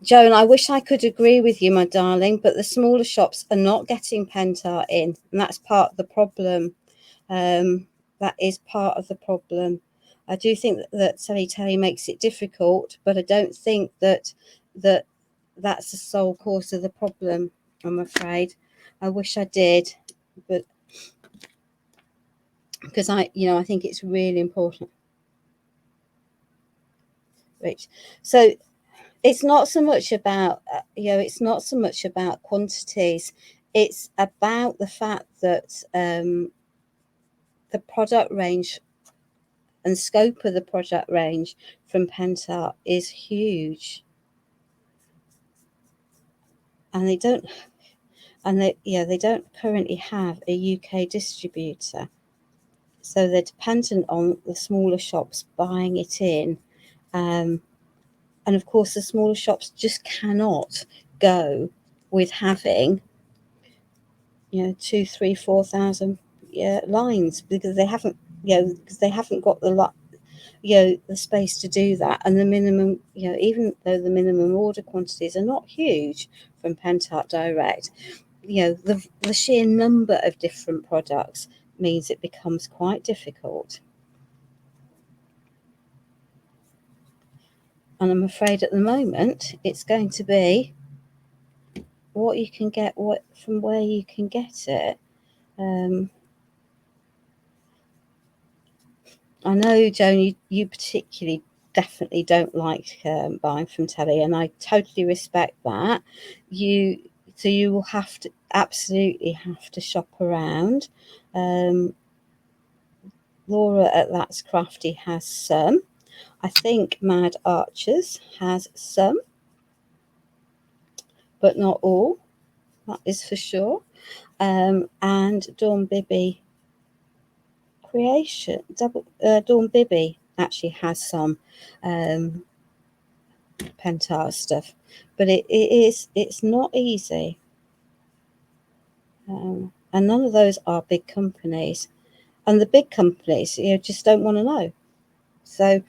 Joan, I wish I could agree with you, my darling, but the smaller shops are not getting Pentar in, and that's part of the problem. That is part of the problem. I do think that Telly makes it difficult, but I don't think that's the sole cause of the problem, I'm afraid. I wish I did, but because I think it's really important. Rich. So it's not so much about it's not so much about quantities. It's about the fact that the product range and scope of the product range from Penta is huge, and they don't currently have a UK distributor, so they're dependent on the smaller shops buying it in. And of course, the smaller shops just cannot go with having 2, 3, 4,000 lines, because they haven't got the space to do that. And the minimum, even though the minimum order quantities are not huge from Pentart Direct, the sheer number of different products means it becomes quite difficult. And I'm afraid at the moment it's going to be what you can get, from where you can get it. I know, Joan, you particularly definitely don't like buying from telly, and I totally respect that. So you will absolutely have to shop around. Laura at That's Crafty has some. I think Mad Archers has some, but not all. That is for sure. And Dawn Bibby Creation, Dawn Bibby actually has some Pentar stuff, but it's not easy. And none of those are big companies, and the big companies just don't want to know. So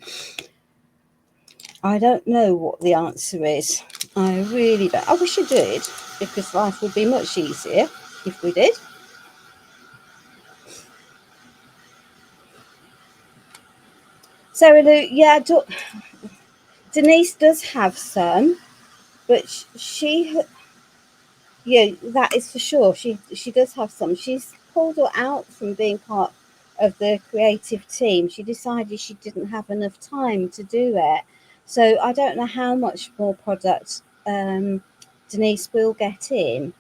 I don't know what the answer is. I really don't. I wish I did, because life would be much easier if we did. Sarah Lou, yeah, Denise does have some, but she that is for sure. She does have some. She's pulled her out from being part of the creative team. She decided she didn't have enough time to do it. So I don't know how much more product Denise will get in.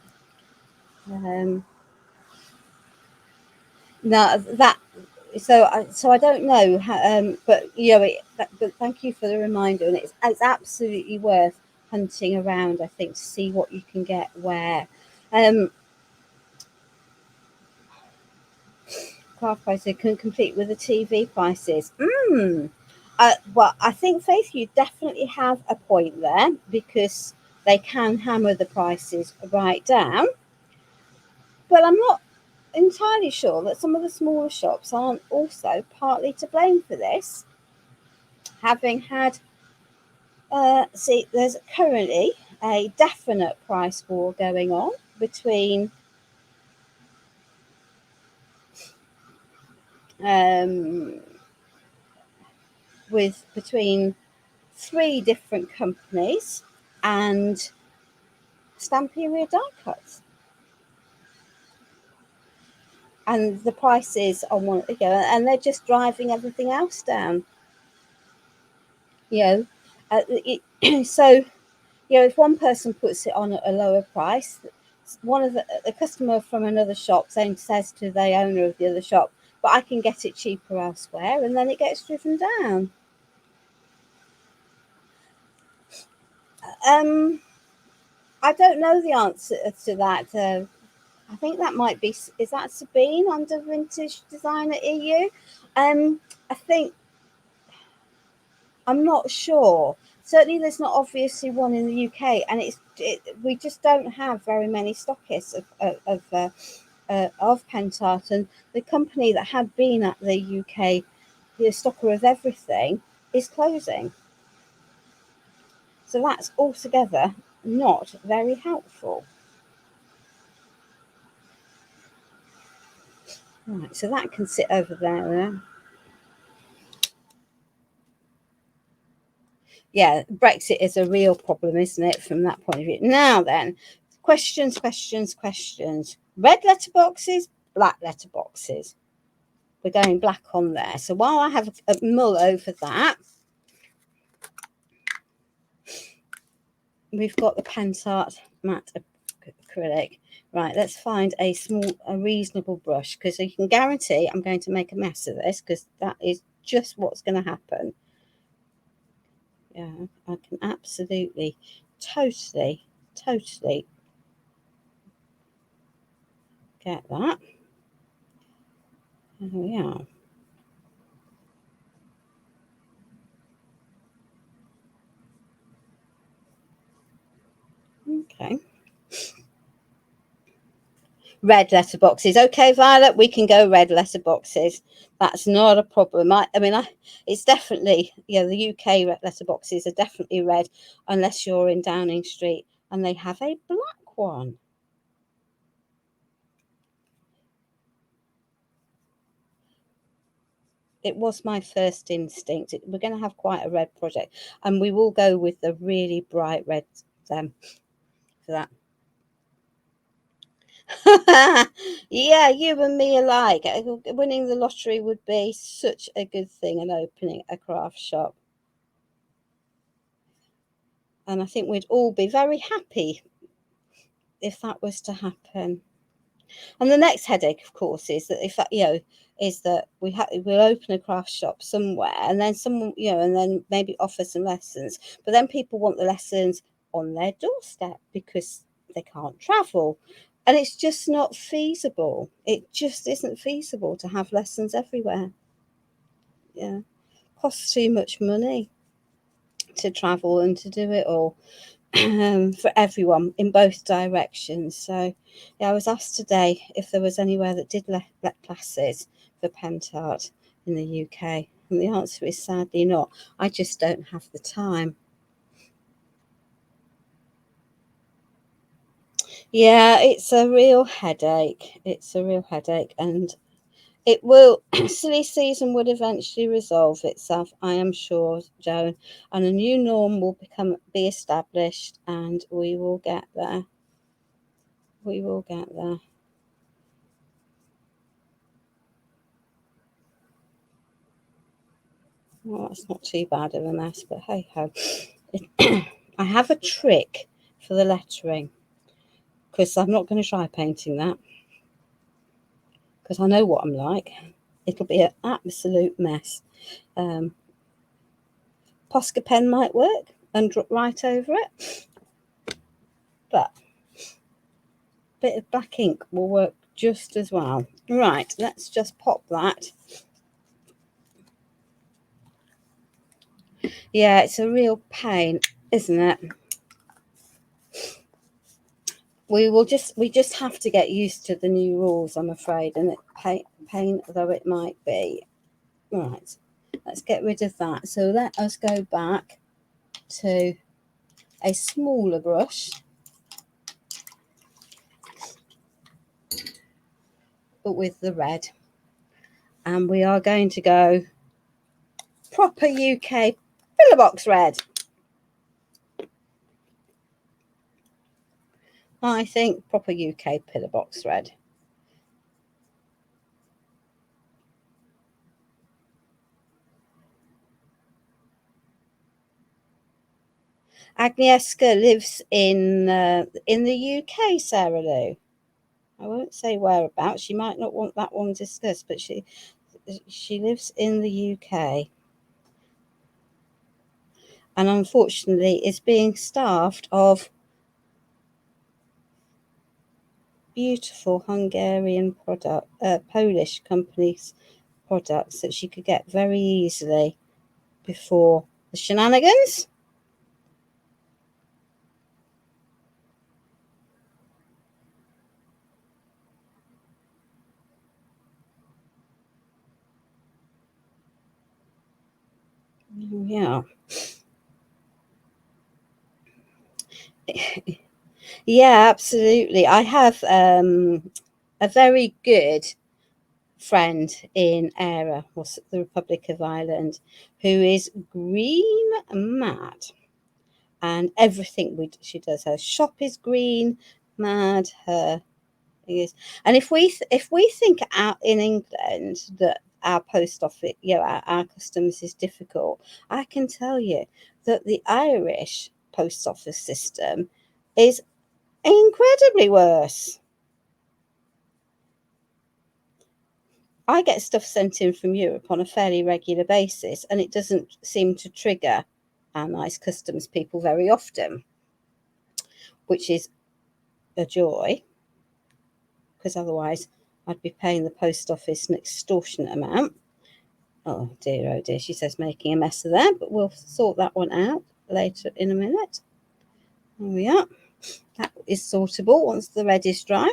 Now that so I don't know how, but but thank you for the reminder, and it's absolutely worth hunting around, I think, to see what you can get where. Craft prices can compete with the TV prices. Well, I think, Faith, you definitely have a point there, because they can hammer the prices right down. But I'm not entirely sure that some of the smaller shops aren't also partly to blame for this. Having had, there's currently a definite price war going on between between 3 different companies and Stamperia die cuts, and the prices on one, and they're just driving everything else down. So if one person puts it on at a lower price, one of the customer from another shop then says to the owner of the other shop, but I can get it cheaper elsewhere, and then it gets driven down. I don't know the answer to that. I think that might be, is that Sabine under Vintage Designer EU? I think, I'm not sure. Certainly there's not obviously one in the UK, and we just don't have very many stockists of Pentart, and the company that had been at the UK, the stocker of everything, is closing. So that's altogether not very helpful. Right, so that can sit over there. Yeah, Brexit is a real problem, isn't it, from that point of view? Now then, questions. Red letterboxes, black letterboxes. we're going black on there. So while I have a mull over that, we've got the Pentart matte acrylic. Right, let's find a reasonable brush, because you can guarantee I'm going to make a mess of this, because that is just what's going to happen. Yeah, I can absolutely, totally get that. There we are. Okay. Red letterboxes. Okay, Violet, we can go red letterboxes. That's not a problem. It's definitely, the UK letterboxes are definitely red, unless you're in Downing Street and they have a black one. It was my first instinct. We're going to have quite a red project, and we will go with the really bright red for that. Yeah, you and me alike. Winning the lottery would be such a good thing, and opening a craft shop. And I think we'd all be very happy if that was to happen. And the next headache, of course, is that we'll open a craft shop somewhere, and then someone, and then maybe offer some lessons. But then people want the lessons on their doorstep because they can't travel. And it's just not feasible. It just isn't feasible to have lessons everywhere. Yeah. Costs too much money to travel and to do it all. For everyone in both directions. So yeah, I was asked today if there was anywhere that did let classes for Pentart in the UK, and the answer is sadly not. I just don't have the time. Yeah, it's a real headache. And it will, silly season would eventually resolve itself, I am sure, Joan, and a new norm will be established, and we will get there. We will get there. Well, that's not too bad of a mess, but hey ho. I have a trick for the lettering, because I'm not going to try painting that, because I know what I'm like. It'll be an absolute mess. Posca pen might work and write over it, but a bit of black ink will work just as well. Right, let's just pop that. Yeah, it's a real pain, isn't it? We just have to get used to the new rules, I'm afraid, and pain though it might be. Right, let's get rid of that. So let us go back to a smaller brush, but with the red, and we are going to go proper UK pillar box red. I think proper UK pillar box red. Agnieszka lives in the UK, Sarah Lou. I won't say whereabouts. She might not want that one discussed, but she lives in the UK, and unfortunately is being staffed of beautiful Hungarian Polish companies' products that she could get very easily before the shenanigans. Yeah. Yeah, absolutely. I have a very good friend in Era, the Republic of Ireland, who is green mad, and everything she does, her shop is green mad. Her is, and if we think out in England that our post office, our customs is difficult. I can tell you that the Irish post office system is incredibly worse. I get stuff sent in from Europe on a fairly regular basis, and it doesn't seem to trigger our nice customs people very often, which is a joy, because otherwise I'd be paying the post office an extortionate amount. Oh dear, she says, making a mess of that, but we'll sort that one out later in a minute. There we are. That is sortable once the red is dry.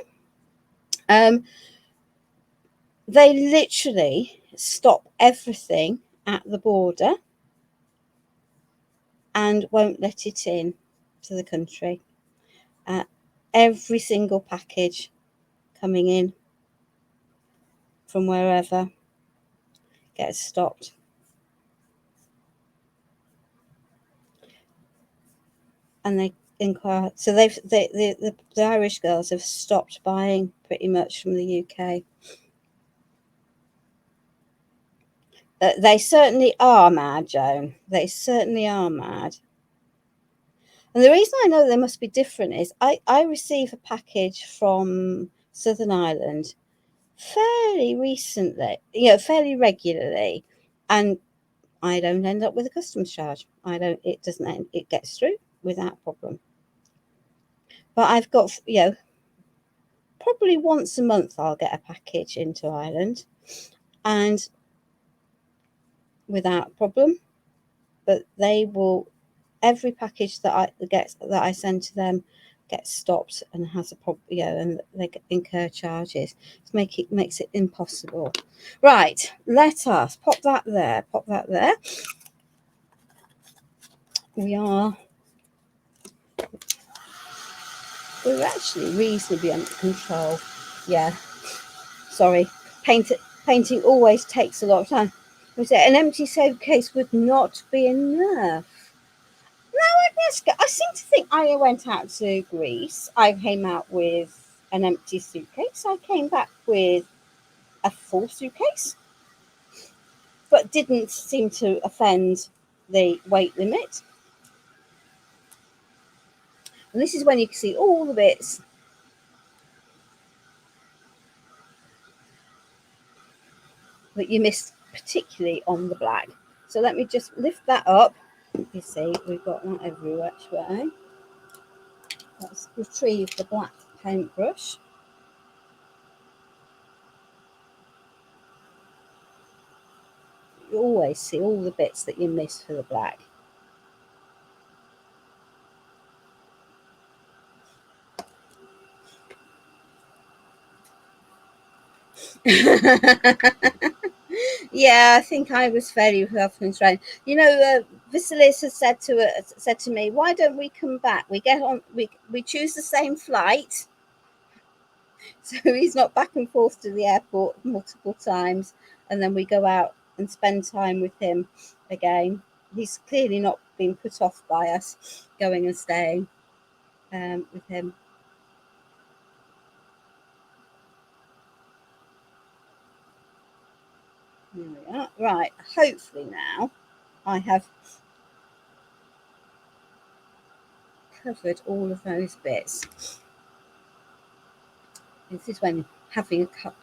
They literally stop everything at the border and won't let it in to the country. Every single package coming in from wherever gets stopped. And they inquire. So the Irish girls have stopped buying pretty much from the UK. They certainly are mad, Joan. They certainly are mad. And the reason I know they must be different is I receive a package from Southern Ireland fairly recently, fairly regularly, and I don't end up with a customs charge. It gets through without problem. But I've got, probably once a month I'll get a package into Ireland, and without problem. But they will, every package that I send to them gets stopped and has a problem, and they incur charges. It makes it impossible. Right, let us pop that there. We're actually reasonably under control. Yeah, sorry. Painting always takes a lot of time. An empty suitcase would not be enough. No, I seem to think I went out to Greece. I came out with an empty suitcase. I came back with a full suitcase, but didn't seem to offend the weight limit. And this is when you can see all the bits that you missed, particularly on the black. So let me just lift that up. You see, we've got that every which way. Let's retrieve the black paintbrush. You always see all the bits that you missed for the black. Yeah, I think I was fairly rough and trained. Vasilis has said to me, "Why don't we come back? We get on. We choose the same flight, so he's not back and forth to the airport multiple times, and then we go out and spend time with him again. He's clearly not been put off by us going and staying with him." Here we are. Right, hopefully now I have covered all of those bits. This is when having a cup.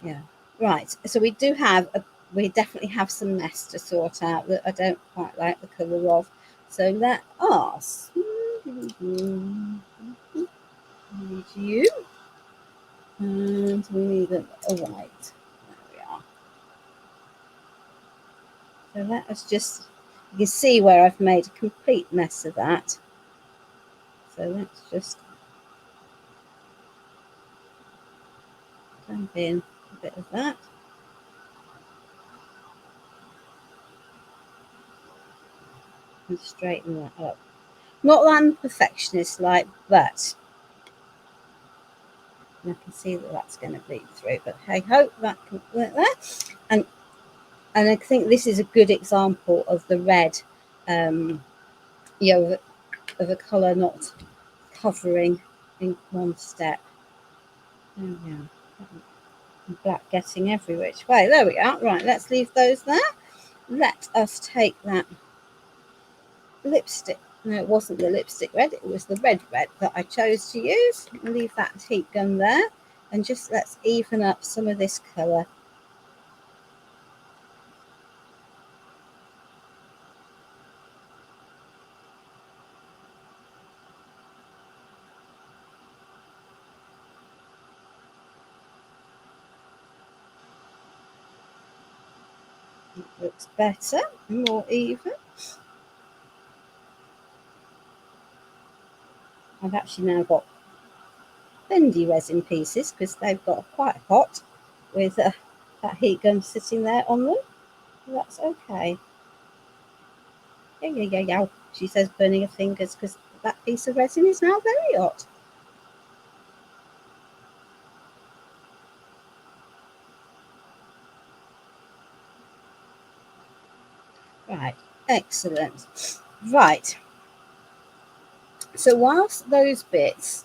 Yeah. Right. So we definitely have some mess to sort out that I don't quite like the colour of. So let us need you. And we need a white. There we are. So let us just, you can see where I've made a complete mess of that. So let's just dump in a bit of that. And straighten that up. Not that I'm a perfectionist but I can see that that's going to bleed through, but hey ho, that can work there. And I think this is a good example of the red, of a colour not covering in one step. There we are. Black getting every which way. There we are. Right, let's leave those there. Let us take that lipstick. No, it wasn't the lipstick red, it was the red that I chose to use. Leave that heat gun there, and just let's even up some of this colour. It looks better, more even. I've actually now got bendy resin pieces because they've got quite hot with that heat gun sitting there on them. That's okay. Yeah. She says, burning her fingers because that piece of resin is now very hot. Right, excellent. Right. So whilst those bits,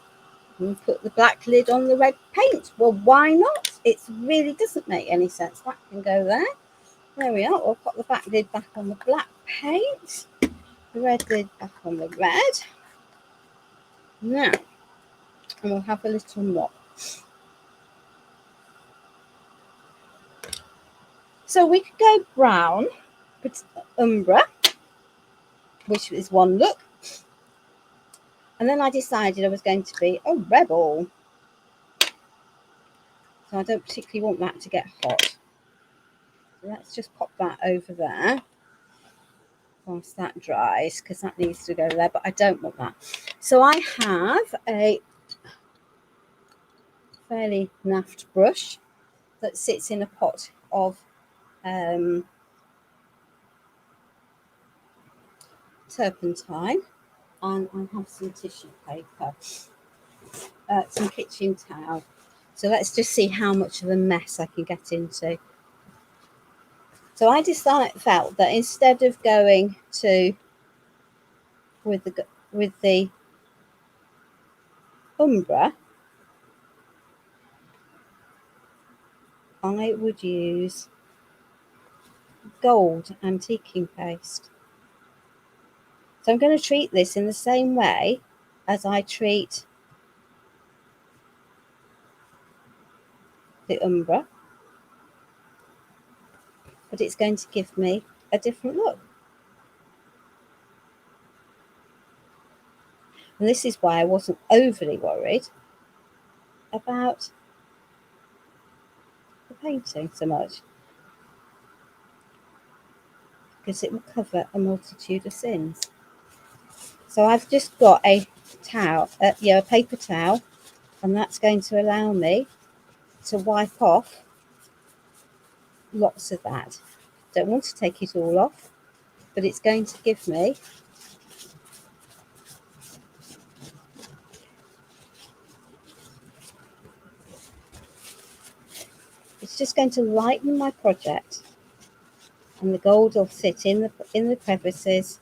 we put the black lid on the red paint. Well, why not? It really doesn't make any sense. That can go there. There we are. We'll put the black lid back on the black paint. The red lid back on the red. Now, and we'll have a little mop. So we could go brown, but umbre, which is one look. And then I decided I was going to be a rebel. So I don't particularly want that to get hot. So let's just pop that over there whilst that dries, because that needs to go there, but I don't want that. So I have a fairly naft brush that sits in a pot of turpentine, and I have some tissue paper, some kitchen towel. So let's just see how much of a mess I can get into. So I felt that instead of going to with the umbre, I would use gold antiquing paste. So I'm going to treat this in the same way as I treat the umbre, but it's going to give me a different look. And this is why I wasn't overly worried about the painting so much, because it will cover a multitude of sins. So I've just got a towel, a paper towel, and that's going to allow me to wipe off lots of that. Don't want to take it all off, but it's going to give me it's just going to lighten my project, and the gold will sit in the crevices.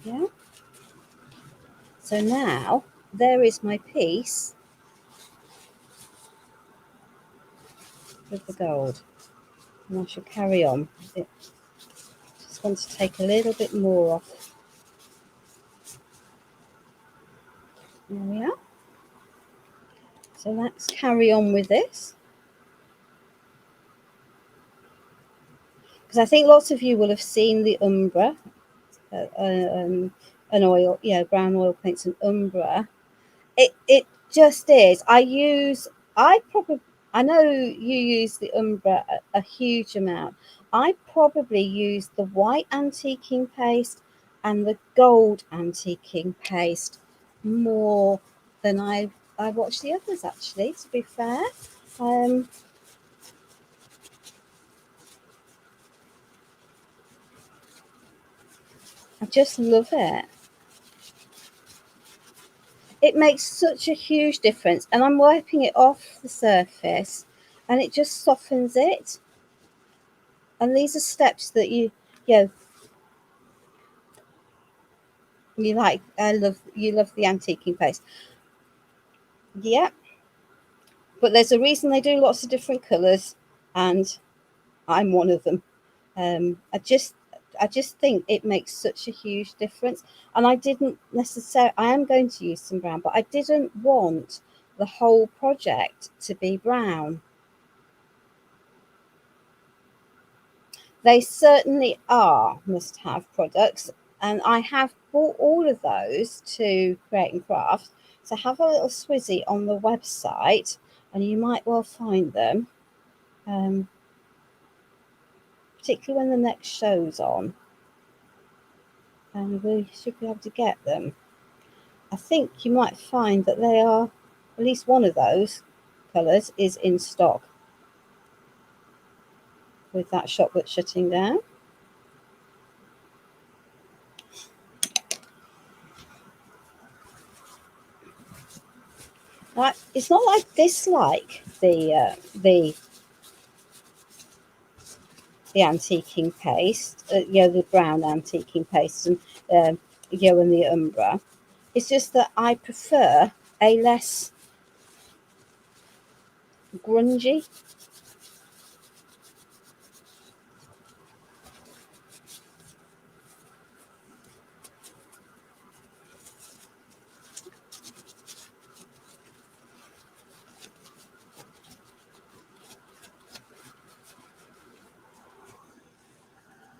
Yeah. So now there is my piece with the gold, and I shall carry on. Just want to take a little bit more off. There we are. So let's carry on with this, because I think lots of you will have seen the umbre, an oil, brown oil paints and umbre. It just is. I know you use the umbre a huge amount. I probably use the white antiquing paste and the gold antiquing paste more than I watch the others, actually, to be fair. I just love it. It makes such a huge difference, and I'm wiping it off the surface and it just softens it. And these are steps that you You love the antiquing paste. Yeah, but there's a reason they do lots of different colours, and I'm one of them. I just think it makes such a huge difference. And I didn't necessarily. I am going to use some brown, but I didn't want the whole project to be brown. They certainly are must-have products, and I have bought all of those to Create and Craft. So have a little swizzy on the website, and you might well find them, particularly when the next show's on, and we should be able to get them. I think you might find that they are, at least one of those colours is in stock with that shop that's shutting down. It's not like I dislike the antiquing paste, the brown antiquing paste, and and the Umbra. It's just that I prefer a less grungy.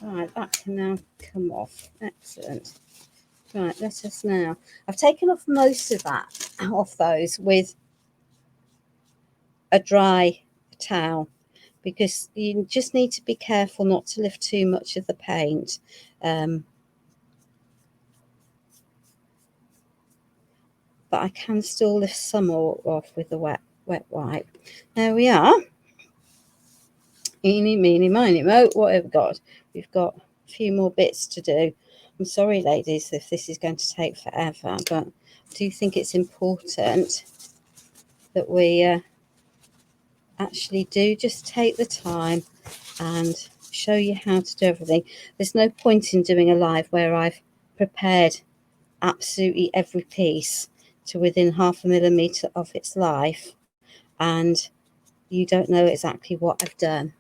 Right, that can now come off. Excellent. Right, let us now. I've taken off most of that off those with a dry towel, because you just need to be careful not to lift too much of the paint. But I can still lift some off with the wet wipe. There we are. Eeny, meeny, miny, mo. What have we got? We've got a few more bits to do. I'm sorry, ladies, if this is going to take forever, but I do think it's important that we actually do just take the time and show you how to do everything. There's no point in doing a live where I've prepared absolutely every piece to within 0.5 millimetre of its life, and you don't know exactly what I've done.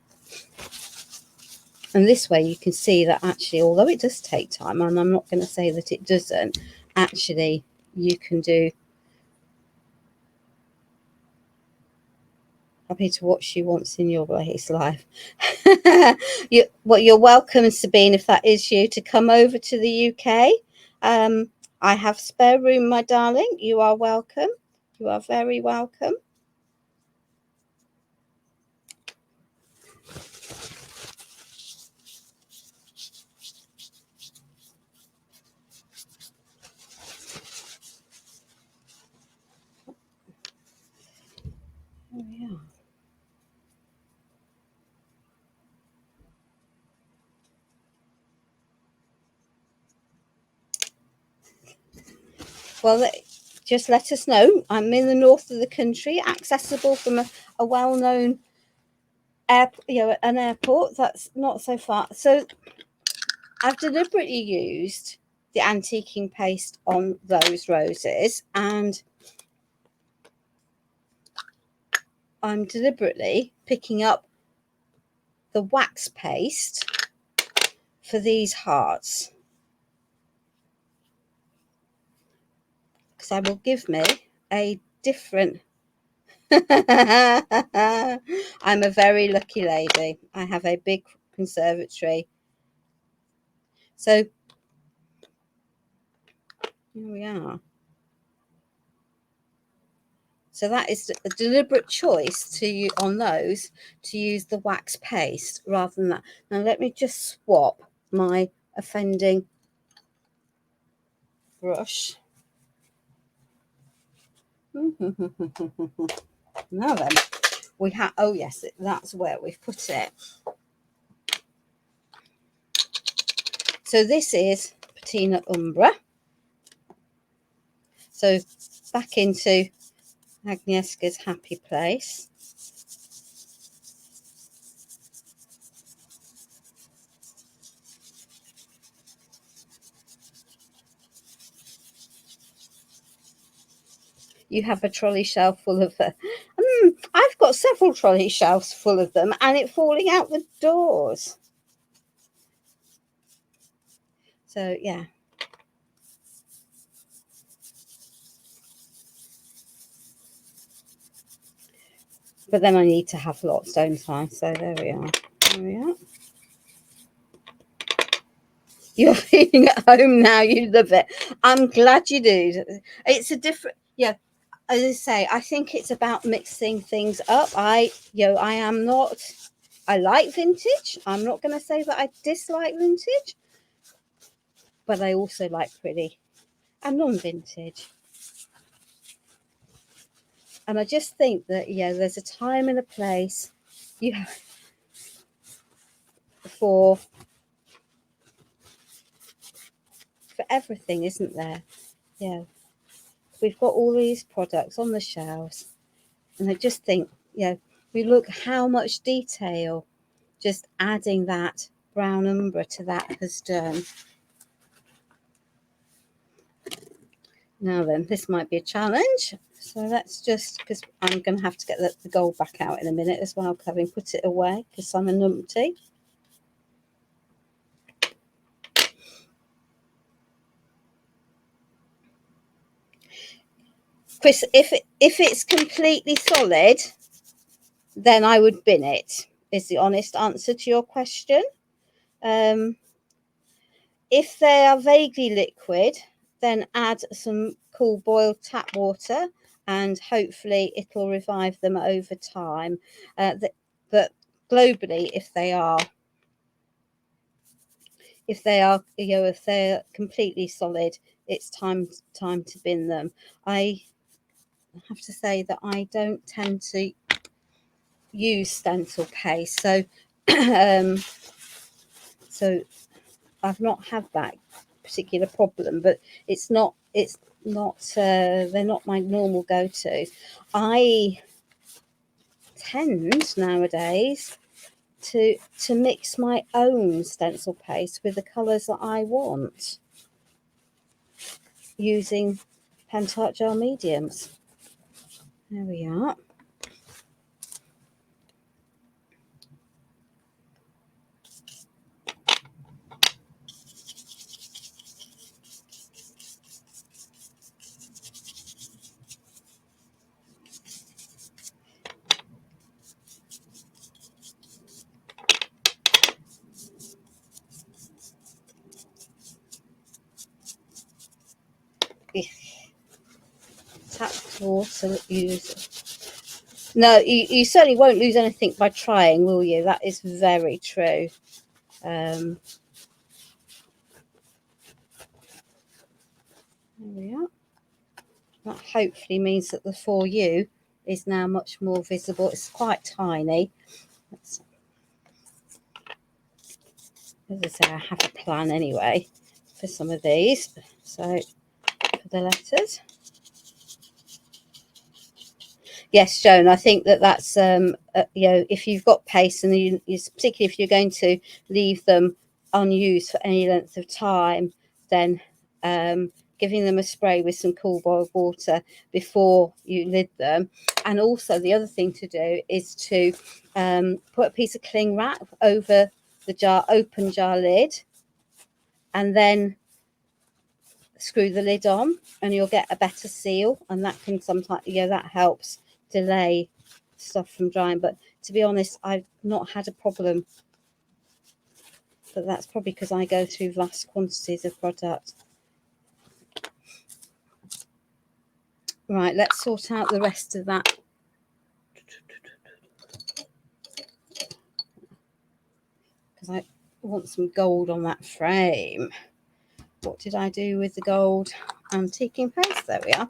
And this way you can see that actually, although it does take time, and I'm not going to say that it doesn't, actually you can do. Happy to watch you once in your race live. You're welcome, Sabine, if that is you, to come over to the UK. I have spare room, my darling. You are welcome. You are very welcome. There we are. Well, just let us know. I'm in the north of the country, accessible from a well-known an airport that's not so far. So I've deliberately used the antiquing paste on those roses, and I'm deliberately picking up the wax paste for these hearts, because I will give me a different I'm a very lucky lady. I have a big conservatory. So here we are. So that is a deliberate choice on those to use the wax paste rather than that. Now let me just swap my offending brush. Now then, we have, oh yes, that's where we've put it. So this is Patina Umbra. So back into Agnieszka's happy place. you have a trolley shelf full of I've got several trolley shelves full of them, and it falling out the doors. So yeah. But then I need to have lots, don't I? So there we are. There we are. You're feeling at home now. You love it. I'm glad you do. It's a different, yeah. As I say, I think it's about mixing things up. I am not. I like vintage. I'm not going to say that I dislike vintage, but I also like pretty and non-vintage. And I just think that there's a time and a place for everything, isn't there? Yeah. We've got all these products on the shelves, and I just think, we look how much detail just adding that brown umber to that has done. Now then, this might be a challenge. So let's just, because I'm going to have to get the gold back out in a minute as well, having put it away because I'm a numpty. Chris, if it's completely solid, then I would bin it, is the honest answer to your question. If they are vaguely liquid, then add some cool boiled tap water, and hopefully it'll revive them over time. But globally, if they're completely solid, it's time to bin them. I have to say that I don't tend to use stencil paste, so so I've not had that particular problem, but they're not my normal go-tos. I tend nowadays to mix my own stencil paste with the colours that I want using Pentacolor mediums. There we are. Tap water use. No, you certainly won't lose anything by trying, will you? That is very true. There we are. That hopefully means that the For You is now much more visible. It's quite tiny. As I say, I have a plan anyway for some of these. So for the letters. Yes, Joan, I think that's, if you've got paste, and particularly if you're going to leave them unused for any length of time, then giving them a spray with some cool boiled water before you lid them. And also the other thing to do is to put a piece of cling wrap over the open jar lid, and then screw the lid on, and you'll get a better seal, and that can sometimes that helps delay stuff from drying. But to be honest, I've not had a problem, but that's probably because I go through vast quantities of product. Right, let's sort out the rest of that. Because I want some gold on that frame. What did I do with the gold antiquing paste? There we are.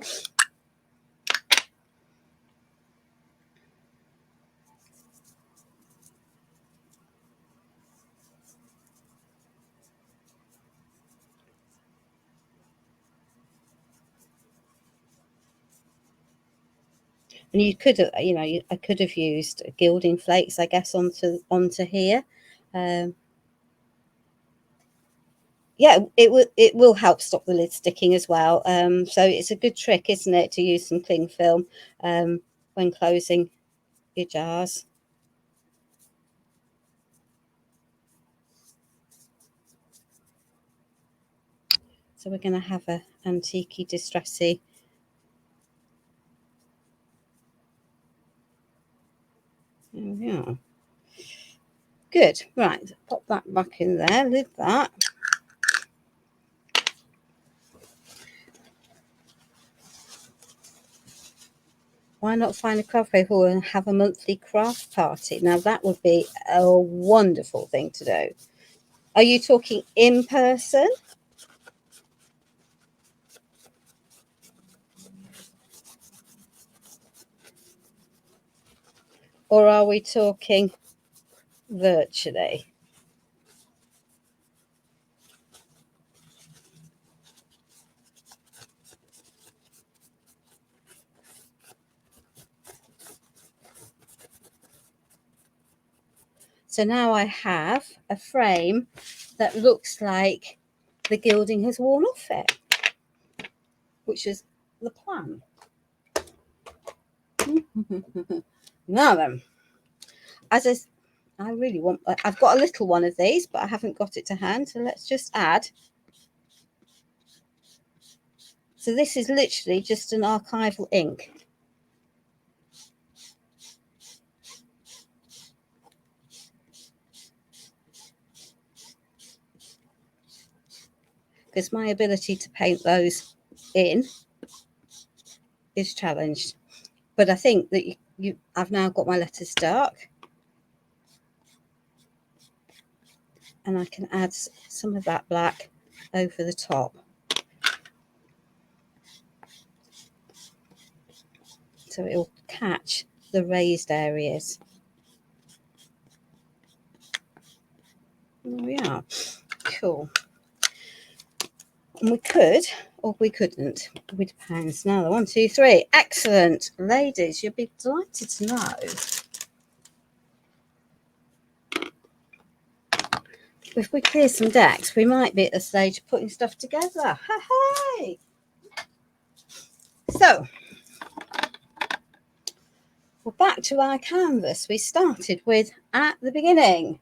And you could have, I could have used gilding flakes, I guess, onto here. yeah, it will help stop the lid sticking as well. So it's a good trick, isn't it, to use some cling film when closing your jars. So we're going to have a antique-y, distressy. There we are. Good. Right, pop that back in there, lid that. Why not find a craft hall and have a monthly craft party? Now that would be a wonderful thing to do. Are you talking in person? Or are we talking virtually? So now I have a frame that looks like the gilding has worn off it, which is the plan. Now then, as I really want, I've got a little one of these, but I haven't got it to hand. So let's just add. So this is literally just an archival ink. Because my ability to paint those in is challenged. But I think that I've now got my letters dark. And I can add some of that black over the top. So it'll catch the raised areas. There we are. Cool. And we could, or we couldn't. It depends. Now, 1, 2, 3. Excellent. Ladies, you'll be delighted to know if we clear some decks, we might be at the stage of putting stuff together. Hey! So, we're back to our canvas we started with at the beginning.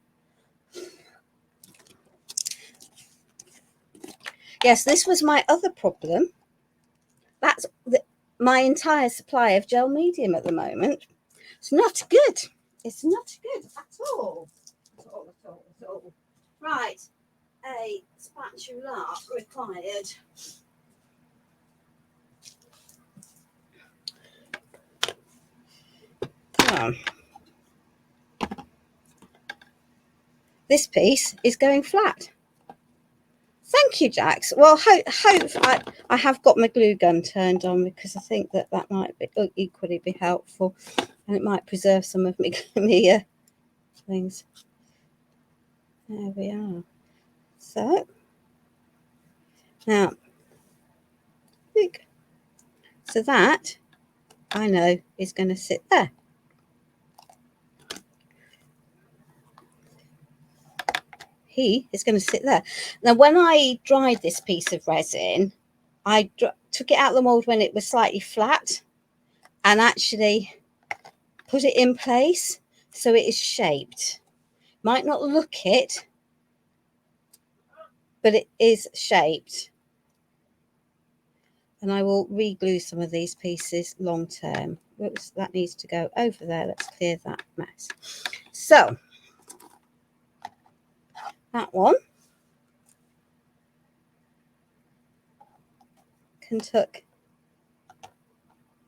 Yes, this was my other problem. That's my entire supply of gel medium at the moment. It's not good. It's not good at all. At all. Right, a spatula required. This piece is going flat. Thank you, Jax. Well, I have got my glue gun turned on because I think that might be equally be helpful, and it might preserve some of my things. There we are. So now, so that I know is going to sit there. He is going to sit there. Now, when I dried this piece of resin, I took it out of the mold when it was slightly flat and actually put it in place so it is shaped. Might not look it, but it is shaped. And I will re-glue some of these pieces long term. Whoops, that needs to go over there. Let's clear that mess. So, that one can tuck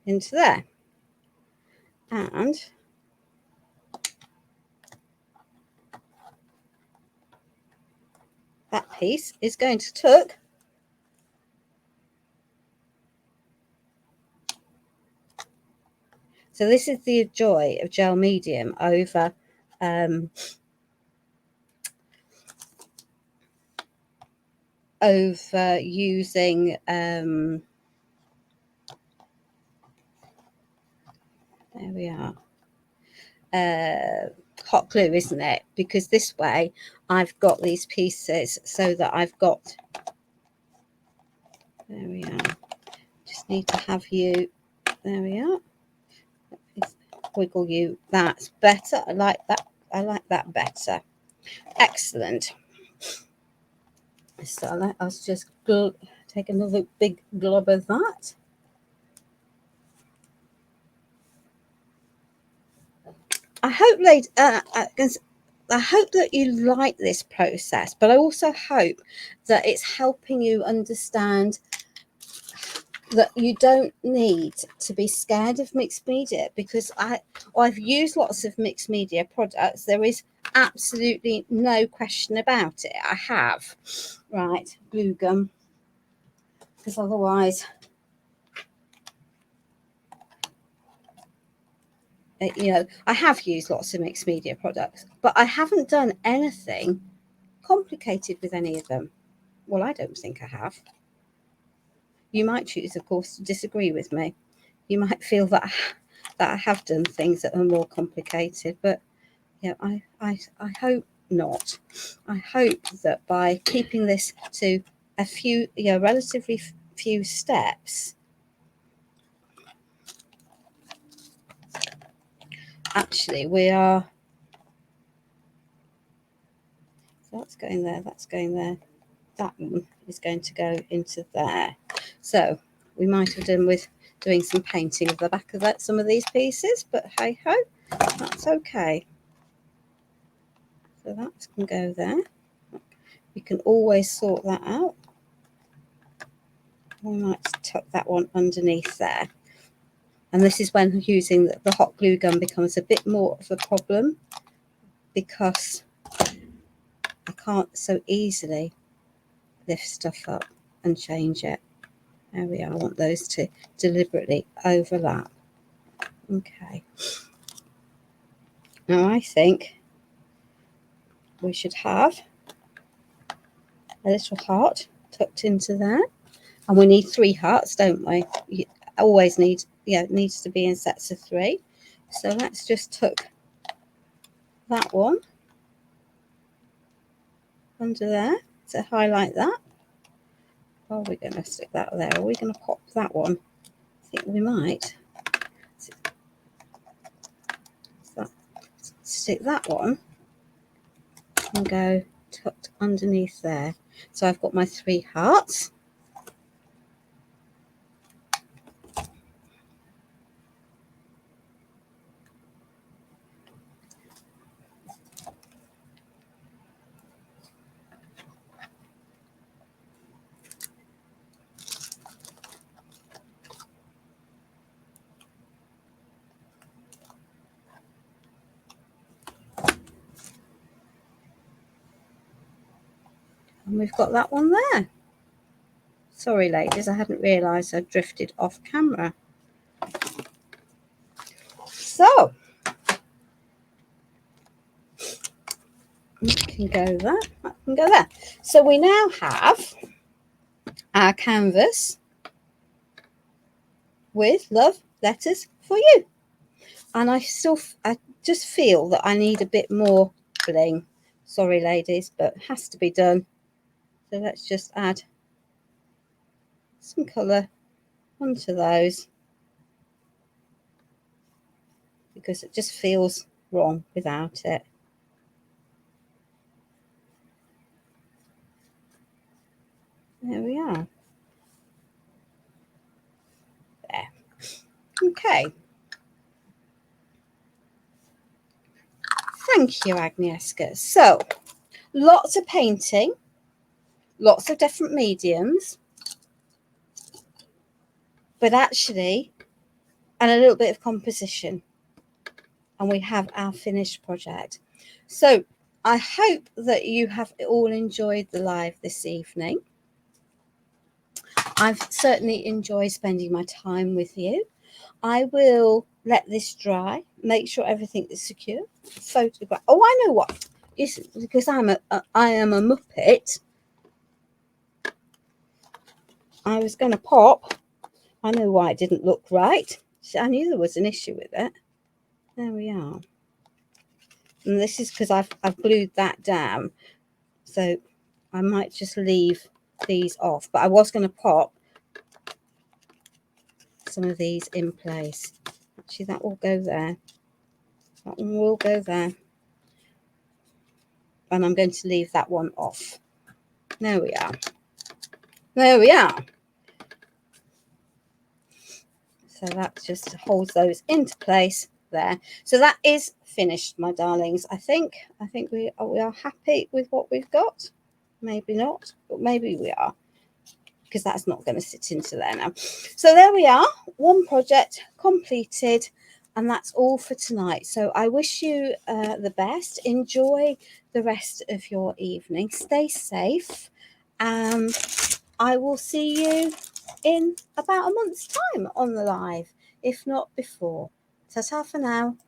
into there. And that piece is going to tuck So this is the joy of gel medium over using there we are, hot glue, isn't it? Because this way I've got these pieces so that I've got, there we are. Just need to have you, there we are. Wiggle you, that's better. I like that better. Excellent. So I'll just take another big glob of that. I hope, I hope that you like this process, but I also hope that it's helping you understand that you don't need to be scared of mixed media, because I've used lots of mixed media products. There is absolutely no question about it. I have. Right, glue gum, because otherwise, you know, I have used lots of mixed media products, but I haven't done anything complicated with any of them. Well, I don't think I have. You might choose, of course, to disagree with me. You might feel that I have done things that are more complicated, but yeah, I hope not. I hope that by keeping this to a few, relatively few steps, actually we are. So that's going there. That's going there. That one is going to go into there. So we might have done with doing some painting of the back of some of these pieces, but hey ho, that's okay. So that can go there. You can always sort that out. We might tuck that one underneath there. And this is when using the hot glue gun becomes a bit more of a problem, because I can't so easily lift stuff up and change it. There we are. I want those to deliberately overlap. Okay. Now I think we should have a little heart tucked into there. And we need 3 hearts, don't we? You always need, it needs to be in sets of 3. So let's just tuck that one under there to highlight that. Are we going to stick that there? Are we going to pop that one? I think we might. Stick that one and go tucked underneath there. So I've got my 3 hearts. And we've got that one there. Sorry, ladies, I hadn't realised I'd drifted off camera. So, that can go there, that can go there. So we now have our canvas with love letters for you. And I just feel that I need a bit more bling. Sorry, ladies, but it has to be done. So let's just add some colour onto those, because it just feels wrong without it. There we are. There. Okay. Thank you, Agnieszka. So, lots of painting, lots of different mediums, but actually, and a little bit of composition. And we have our finished project. So, I hope that you have all enjoyed the live this evening. I've certainly enjoyed spending my time with you. I will let this dry, make sure everything is secure. Photograph. Oh, I know what. It's because I am a muppet. I was going to pop. I know why it didn't look right. I knew there was an issue with it. There we are. And this is because I've glued that down, so I might just leave these off, but I was going to pop some of these in place. Actually, that will go there. That one will go there. And I'm going to leave that one off. There we are. There we are. So that just holds those into place there. So that is finished, my darlings. I think we are happy with what we've got. Maybe not, but maybe we are, because that's not going to sit into there now. So there we are, one project completed, and that's all for tonight. So I wish you the best. Enjoy the rest of your evening. Stay safe. I will see you in about a month's time on the live, if not before. Ta-ta for now.